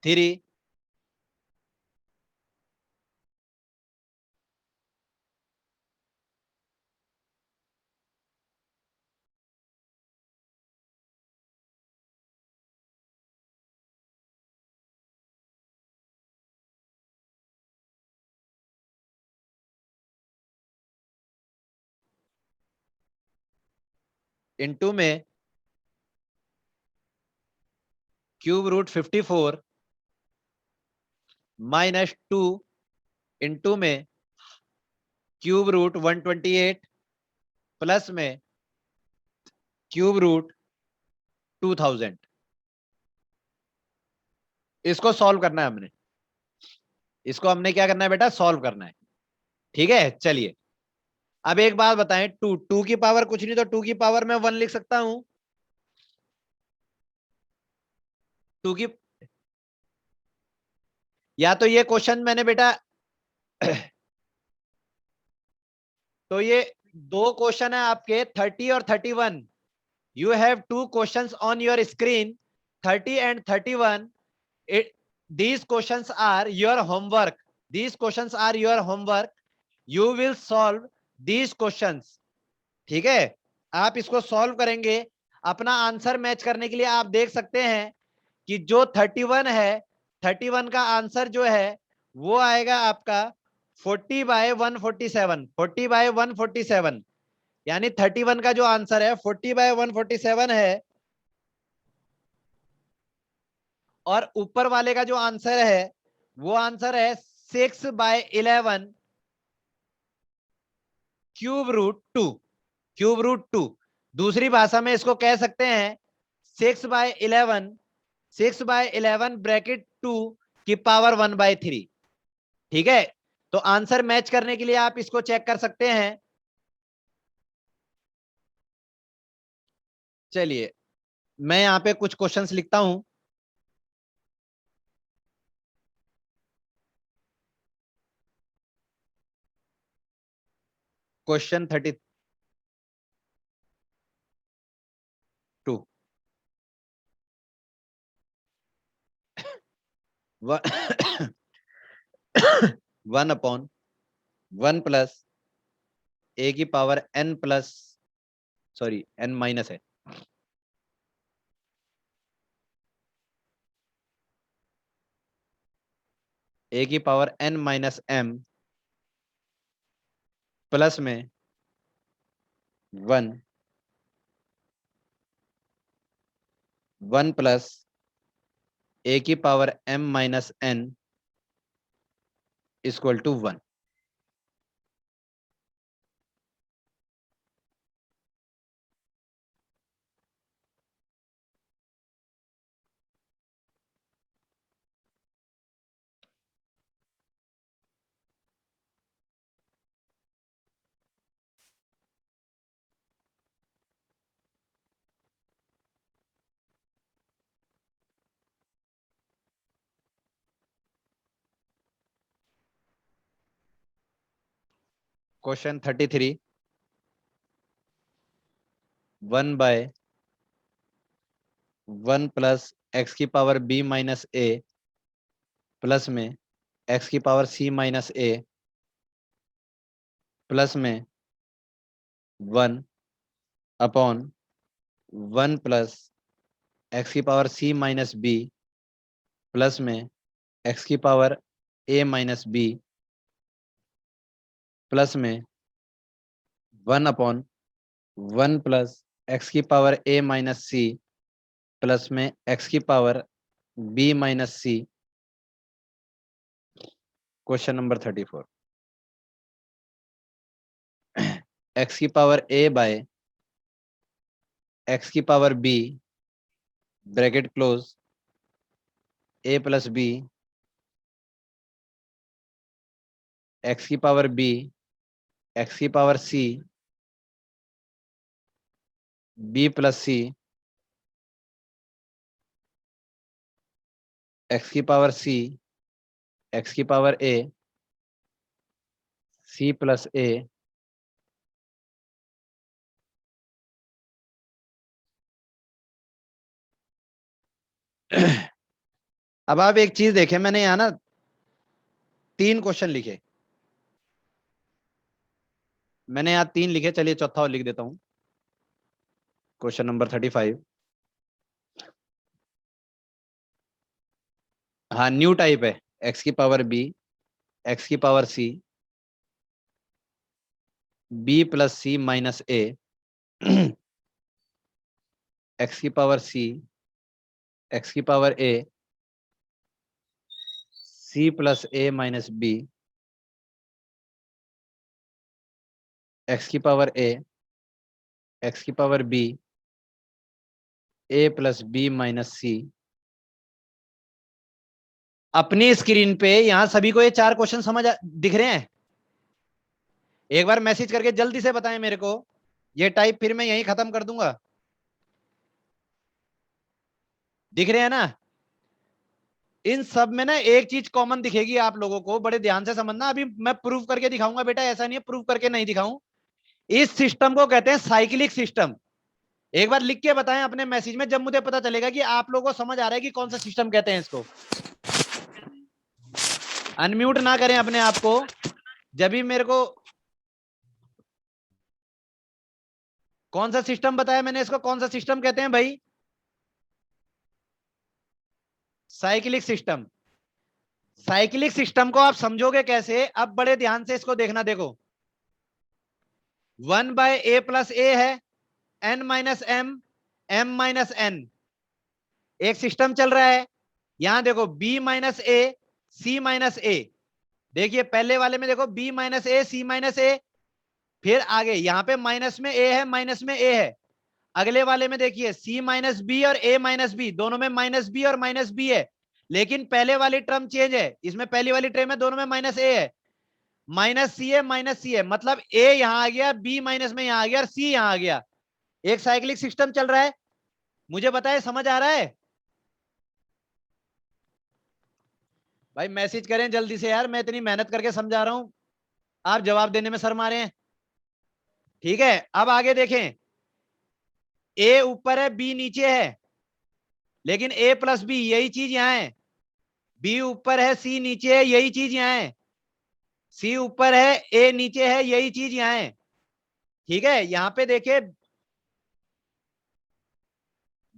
3 इंटू में क्यूब रूट 54 -2 इंटू में क्यूब रूट 128 प्लस में क्यूब रूट 2000। इसको सॉल्व करना है हमने, इसको हमने क्या करना है बेटा, सॉल्व करना है। ठीक है, चलिए अब एक बात बताएं, टू की पावर कुछ नहीं तो टू की पावर में 1 लिख सकता हूं, टू की, या तो ये क्वेश्चन मैंने बेटा तो ये दो क्वेश्चन है आपके 30 और 31, you have two questions on your screen, 30 and 31. These questions are your homework, these questions are your homework, you will solve these questions। ठीक है, आप इसको सॉल्व करेंगे, अपना आंसर मैच करने के लिए आप देख सकते हैं कि जो 31 है, 31 का आंसर जो है वो आएगा आपका 40/147, 40/147, यानी 31 का जो आंसर है 40/147 है, और ऊपर वाले का जो आंसर है वो आंसर है 6/11 cube root two, cube root two. दूसरी भाषा में इसको कह सकते हैं 6/11, 6/11 ब्रैकेट 2 की पावर 1/3। ठीक है, तो आंसर मैच करने के लिए आप इसको चेक कर सकते हैं। चलिए मैं यहां पे कुछ क्वेश्चंस लिखता हूं। Question 30, one upon one plus a की power n plus, sorry n minus है, ए की power n minus m plus में वन, वन प्लस ए की power m minus n equal to one. Question 33, one by one plus x की power b minus a plus में एक्स की power c minus a plus में one upon one plus x की power c minus B plus में एक्स की power a minus B plus में one upon one plus x की power a minus C plus में एक्स की पावर बी माइनस सी। क्वेश्चन नंबर 34, एक्स की पावर ए बाय एक्स की पावर बी ब्रैकेट क्लोज ए प्लस बी एक्स की पावर बी एक्स की पावर सी बी प्लस सी एक्स की पावर सी एक्स की पावर ए सी प्लस ए अब आप एक चीज देखें, मैंने यहां ना 3 क्वेश्चन लिखे, मैंने यहाँ 3 लिखे, चलिए चौथा और लिख देता हूं। क्वेश्चन नंबर 35, हाँ न्यू टाइप है, एक्स की पावर बी एक्स की power C B plus c minus ए एक्स की पावर सी एक्स की power A C plus a minus B x की पावर ए एक्स की power B a plus b minus सी। अपनी स्क्रीन पे यहां सभी को ये 4 क्वेश्चन दिख रहे हैं? एक बार मैसेज करके जल्दी से बताएं मेरे को, ये टाइप फिर मैं यहीं खत्म कर दूंगा। दिख रहे हैं ना? इन सब में ना एक चीज कॉमन दिखेगी आप लोगों को, बड़े ध्यान से समझना, अभी मैं प्रूव करके दिखाऊंगा बेटा, ऐसा नहीं है प्रूव करके नहीं दिखाऊं। इस सिस्टम को कहते हैं साइक्लिक सिस्टम। एक बार लिख के बताएं अपने मैसेज में, जब मुझे पता चलेगा कि आप लोगों को समझ आ रहा है कि कौन सा सिस्टम कहते हैं इसको। अनम्यूट ना करें अपने आप को, जब भी मेरे को कौन सा सिस्टम बताया मैंने इसको, कौन सा सिस्टम कहते हैं भाई? Cyclic system. साइक्लिक सिस्टम को आप समझोगे कैसे? अब बड़े ध्यान से इसको देखना, देखो one by a plus a है, n minus m, m minus n, एक सिस्टम चल रहा है। यहां देखो b minus a c minus a, देखिए पहले वाले में देखो b minus a c minus a, फिर आगे यहां पे माइनस में ए है माइनस में ए है। अगले वाले में देखिए सी माइनस बी और ए माइनस बी, दोनों में माइनस बी और माइनस बी है, लेकिन पहले वाली टर्म चेंज है, इसमें पहली वाली टर्म है, दोनों में माइनस ए है, माइनस सी है माइनस सी है, मतलब ए यहां आ गया, बी माइनस में यहां आ गया और सी यहां आ गया। एक साइक्लिक सिस्टम चल रहा है। मुझे बताए समझ आ रहा है? भाई मैसेज करें जल्दी से यार, मैं इतनी मेहनत करके समझा रहा हूं, आप जवाब देने में शर्मा रहे हैं। ठीक है, अब आगे देखें, ए ऊपर है बी नीचे है, लेकिन ए प्लस बी यही चीज यहां है, बी ऊपर है, सी नीचे है, यही चीज यहां है। सी ऊपर है, ए नीचे है, यही चीज यहां है। ठीक है, यहां पे देखिए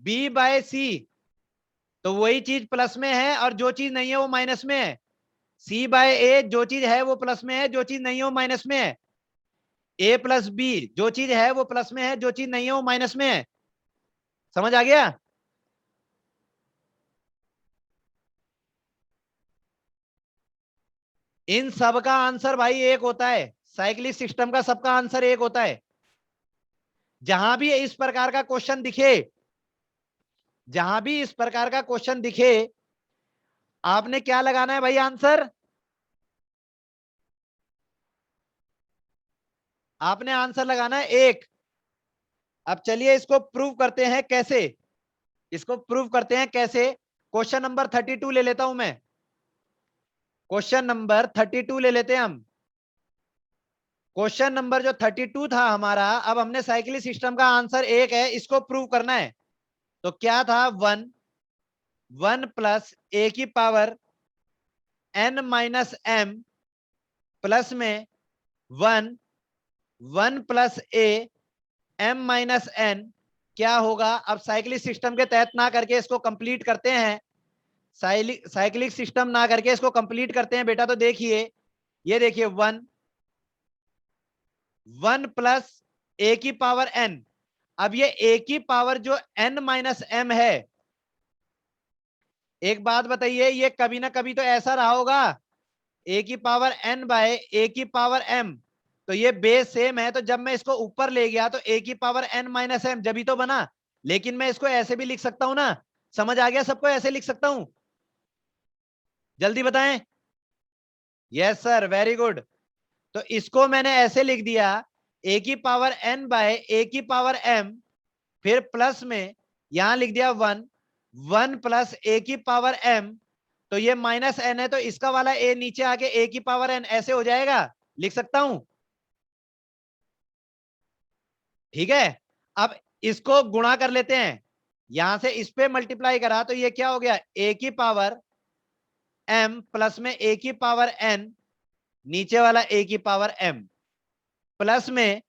बी बाय सी, तो वही चीज प्लस में है और जो चीज नहीं है वो माइनस में है। सी बाय ए, जो चीज है वो प्लस में है, जो चीज नहीं है वो माइनस में है। ए प्लस बी, जो चीज है वो प्लस में है, जो चीज नहीं है वो माइनस में है। समझ आ गया? इन सब का आंसर भाई एक होता है, साइक्लिक सिस्टम का सबका आंसर एक होता है। जहां भी इस प्रकार का क्वेश्चन दिखे, जहां भी इस प्रकार का क्वेश्चन दिखे, आपने क्या लगाना है भाई आंसर? आपने आंसर लगाना है एक। अब चलिए इसको प्रूव करते हैं कैसे। इसको प्रूव करते हैं कैसे। क्वेश्चन नंबर 32 ले लेता हूं मैं। क्वेश्चन नंबर 32 ले लेते हैं हम। क्वेश्चन नंबर जो 32 था हमारा, अब हमने साइक्लिक सिस्टम का आंसर एक है, इसको प्रूव करना है। तो क्या था? वन प्लस ए की power n minus m plus में वन, वन प्लस ए m माइनस n। क्या होगा? अब साइक्लिक सिस्टम के तहत ना करके इसको कंप्लीट करते हैं। साइक्लिक सिस्टम ना करके इसको कंप्लीट करते हैं बेटा। तो देखिए, ये देखिए वन प्लस ए की पावर n। अब ये ए की पावर जो n माइनस m है, एक बात बताइए, ये कभी ना कभी तो ऐसा रहा होगा, ए की पावर n बाय ए की पावर m, तो ये बेस सेम है। तो जब मैं इसको ऊपर ले गया तो ए की पावर n माइनस m जब ही तो बना। लेकिन मैं इसको ऐसे भी लिख सकता हूं ना। समझ आ गया सबको? ऐसे लिख सकता हूं? जल्दी बताएं। Yes sir, very good. तो इसको मैंने ऐसे लिख दिया, ए की पावर n बाय ए की पावर m, फिर प्लस में यहां लिख दिया वन, वन प्लस ए की पावर m। तो ये माइनस n है, तो इसका वाला a नीचे आके a की पावर n ऐसे हो जाएगा। लिख सकता हूं? ठीक है। अब इसको गुणा कर लेते हैं। यहां से इस पे मल्टीप्लाई करा तो ये क्या हो गया? a की पावर m प्लस में a की पावर n, नीचे वाला a की पावर m, प्लस में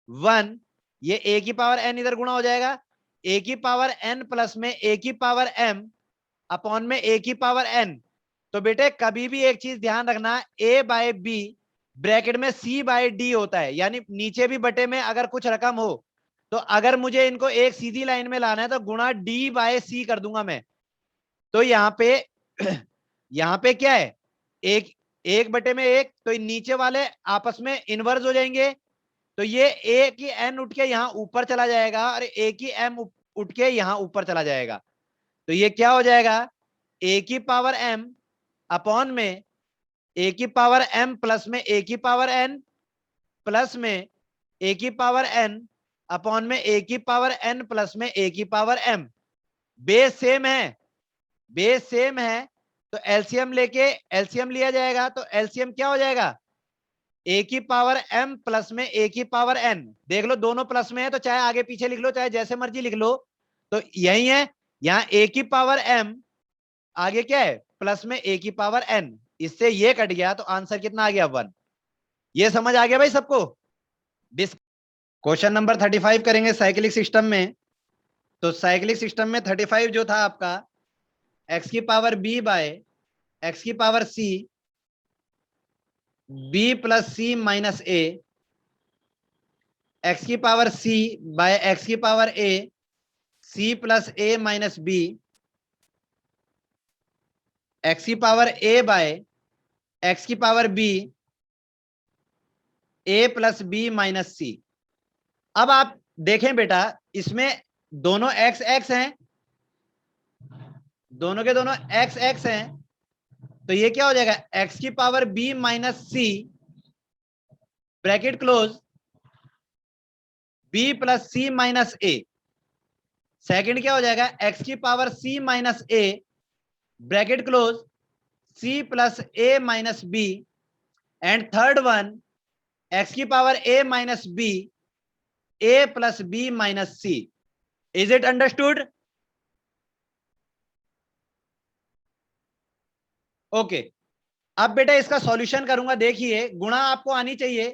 वन, ये a की पावर n इधर गुणा हो जाएगा, a की पावर n प्लस में a की पावर m अपॉन में a की पावर n। तो बेटे कभी भी एक चीज ध्यान रखना, a बाय b ब्रैकेट में c बाय d होता है, यानी नीचे भी बटे में अगर कुछ रकम हो तो अगर मुझे इनको एक सीधी लाइन में लाना है तो गुणा d बाय c कर दूंगा मैं। तो यहाँ पे यहां पे क्या है? एक, एक बटे में एक, तो नीचे वाले आपस में इनवर्स हो जाएंगे। तो ये ए की एन उठ के यहां ऊपर चला जाएगा और ए की एम उठ के यहां ऊपर चला जाएगा। तो ये क्या हो जाएगा? ए की पावर एम अपॉन में ए की पावर एम प्लस में ए की पावर एन, प्लस में ए की पावर एन अपॉन में ए की पावर एन प्लस में ए की पावर एम। बेस सेम है, बेस सेम है, तो एलसीएम लेके एलसीएम लिया जाएगा। तो एलसीएम क्या हो जाएगा? ए की पावर एम प्लस में ए की पावर एन। देख लो दोनों प्लस में है, तो चाहे आगे पीछे लिख लो, चाहे जैसे मर्जी लिख लो, तो यही है। यहां ए की पावर एम, आगे क्या है? प्लस में ए की पावर एन। इससे ये कट गया तो आंसर कितना आ गया? वन। ये समझ आ गया भाई सबको? क्वेश्चन नंबर 35 करेंगे साइक्लिक सिस्टम में। तो साइक्लिक सिस्टम में 35 जो था आपका, एक्स की पावर बी बाय एक्स की पावर सी, बी प्लस सी माइनस ए, एक्स की पावर सी बाय एक्स की power A, C plus a minus B, x की पावर ए बाय एक्स की power B, a plus b minus सी। अब आप देखें बेटा, इसमें दोनों एक्स एक्स हैं, दोनों के दोनों एक्स एक्स हैं। तो ये क्या हो जाएगा? एक्स की power b minus c bracket close, b plus c minus a. Second क्या हो जाएगा? एक्स की power c minus a bracket close, c plus a minus b. And third one, x की power a minus b, a plus b minus c. Is it understood? Okay, अब बेटा इसका सॉल्यूशन करूंगा। देखिए गुणा आपको आनी चाहिए।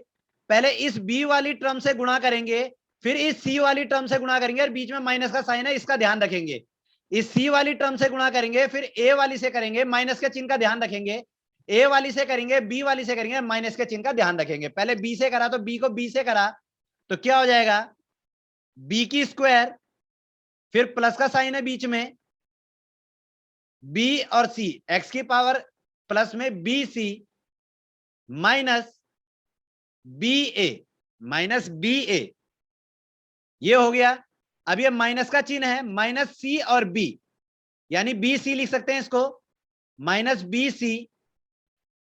पहले इस बी वाली टर्म से गुणा करेंगे, फिर इस सी वाली टर्म से गुणा करेंगे, और बीच में माइनस का साइन है, इसका ध्यान रखेंगे। इस सी वाली टर्म से गुणा करेंगे, फिर ए वाली से करेंगे, माइनस के चिन्ह का ध्यान रखेंगे। ए वाली से करेंगे, बी वाली से करेंगे, माइनस के चिन्ह का ध्यान रखेंगे। पहले बी से करा तो बी को बी से करा तो क्या हो जाएगा, बी की स्क्वायर, फिर प्लस का साइन है बीच में, बी और सी, एक्स की पावर प्लस में b c minus b a, minus b ए, ये हो गया। अब ये माइनस का चिन्ह है, माइनस सी और बी, यानी बी सी लिख सकते हैं इसको, माइनस बी सी,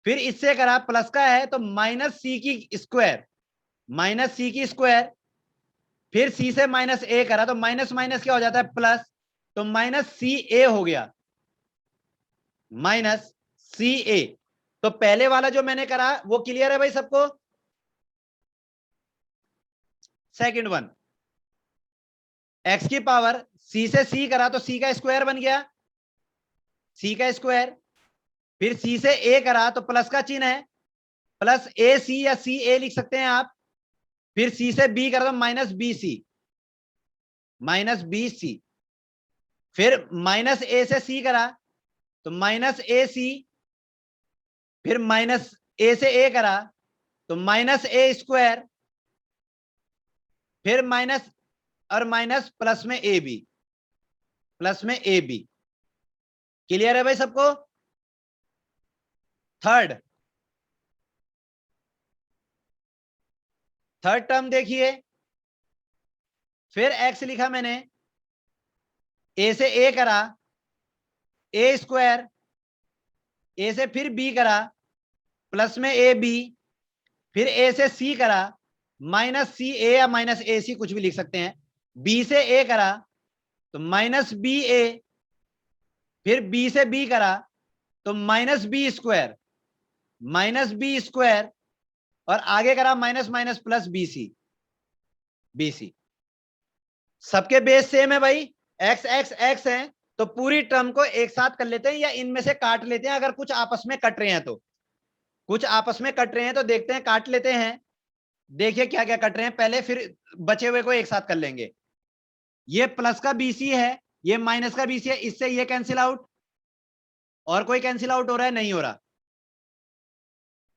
फिर इससे करा प्लस का है तो माइनस सी की स्क्वायर, माइनस सी की स्क्वायर, फिर सी से माइनस ए करा तो माइनस माइनस क्या हो जाता है प्लस, तो माइनस सी ए हो गया, माइनस सी ए। तो पहले वाला जो मैंने करा वो क्लियर है भाई सबको। सेकंड वन, एक्स की पावर सी से सी करा तो सी का स्क्वायर बन गया, सी का स्क्वायर, फिर सी से ए करा तो प्लस का चिन्ह है, प्लस ए सी या सी ए लिख सकते हैं आप, फिर सी से बी करा तो minus b c, minus b c, फिर माइनस ए से सी करा तो माइनस ए सी, फिर माइनस ए से ए करा तो माइनस ए स्क्वायर, फिर माइनस और माइनस प्लस में ए बी, प्लस में ए बी। क्लियर है भाई सबको। थर्ड, थर्ड टर्म देखिए, फिर एक्स लिखा मैंने, ए से ए करा, ए स्क्वायर, ए से फिर बी करा, प्लस में ए बी, फिर ए से सी करा, माइनस सी ए या माइनस ए सी कुछ भी लिख सकते हैं, बी से ए करा तो माइनस बी ए, फिर बी से बी करा तो minus b square, minus b square, और आगे करा minus minus plus b c, b c. सबके बेस सेम है भाई, एक्स एक्स एक्स है, तो पूरी टर्म को एक साथ कर लेते हैं या इनमें से काट लेते हैं, अगर कुछ आपस में कट रहे हैं तो, कुछ आपस में कट रहे हैं तो देखते हैं, काट लेते हैं। देखिए क्या क्या कट रहे हैं पहले, फिर बचे हुए को एक साथ कर लेंगे। ये प्लस का बीसी है, ये माइनस का बीसी है, इससे ये कैंसिल आउट, और कोई कैंसिल आउट हो रहा है, नहीं हो रहा।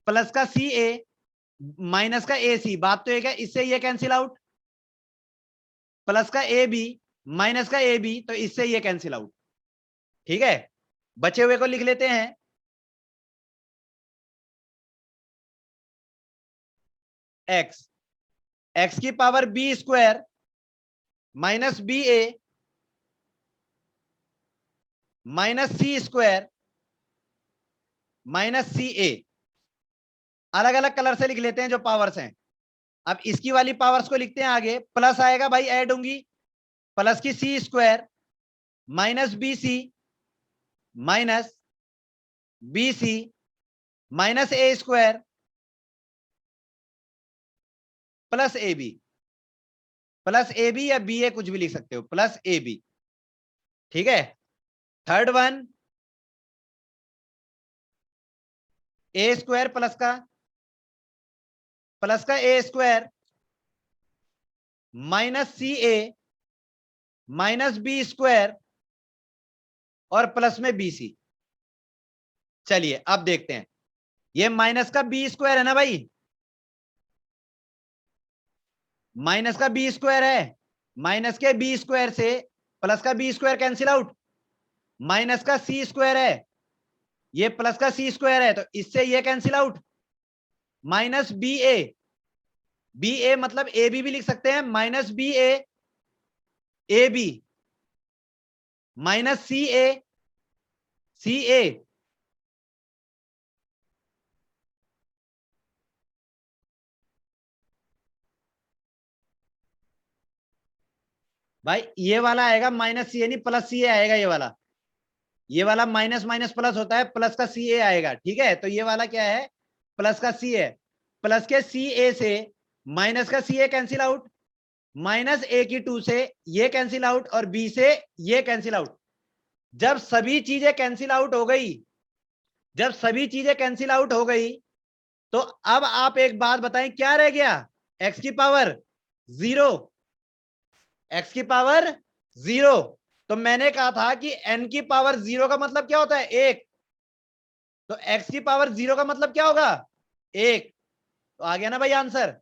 प्लस का सी ए माइनस का ए सी, बात तो एक है, इससे ये कैंसिल आउट, प्लस का ए बी माइनस का ए बी, तो इससे ये कैंसिल आउट। ठीक है, बचे हुए को लिख लेते हैं, एक्स, एक्स की power b square minus b a minus c square minus c a. अलग अलग कलर से लिख लेते हैं जो पावर्स हैं। अब इसकी वाली पावर्स को लिखते हैं आगे, प्लस आएगा भाई, ऐड होंगी, प्लस की c square minus b c minus b c minus a square plus a b, plus a b या बी ए कुछ भी लिख सकते हो, प्लस ए बी। ठीक है, third one, a square plus का a square minus c a minus b square और प्लस में बी सी। चलिए अब देखते हैं, ये माइनस का बी स्क्वायर है ना भाई, माइनस का बी स्क्वायर है, माइनस के बी स्क्वायर से प्लस का b square cancel out, minus का सी स्क्वायर है, ये प्लस का सी स्क्वायर है, तो इससे ये cancel out, minus b a, b a मतलब ए बी भी लिख सकते हैं, minus b a b minus c a, भाई ये वाला आएगा माइनस सी ए, नहीं प्लस सी ए आएगा, ये वाला माइनस माइनस प्लस होता है, प्लस का सी ए आएगा। ठीक है, तो ये वाला क्या है, प्लस का सी ए, प्लस के सी ए से माइनस का सी ए कैंसिल आउट, माइनस ए की टू से ये कैंसिल आउट, और बी से ये कैंसिल आउट। जब सभी चीजें कैंसिल आउट हो गई, जब सभी चीजें कैंसिल आउट हो गई तो अब आप एक बात बताएं, क्या रह गया? x की पावर 0, x की पावर 0। तो मैंने कहा था कि n की पावर 0 का मतलब क्या होता है? 1। तो x की पावर 0 का मतलब क्या होगा? 1। तो आ गया ना भाई आंसर।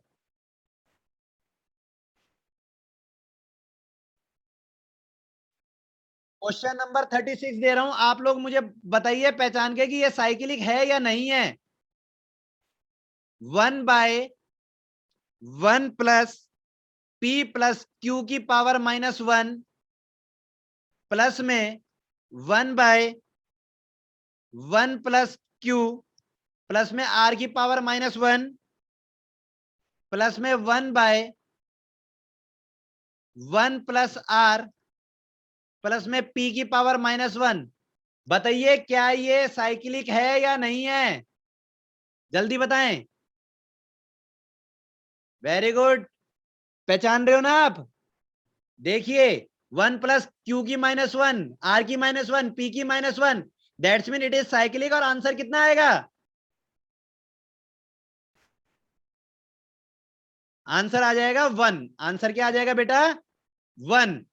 क्वेश्चन नंबर 36 दे रहा हूं, आप लोग मुझे बताइए पहचान के कि ये साइक्लिक है या नहीं है। 1/1 प्लस p प्लस q की पावर -1 प्लस में 1/1 प्लस q प्लस में r की पावर -1 प्लस में 1/1 प्लस r प्लस में p की पावर -1। बताइए क्या ये साइक्लिक है या नहीं है? जल्दी बताएं। वेरी गुड, पहचान रहे हो ना आप? देखिए, 1 प्लस क्यू की -1, आर की -1, पी की -1, that's mean it is cyclic. और आंसर कितना आएगा? आंसर आ जाएगा 1। आंसर क्या आ जाएगा बेटा? 1।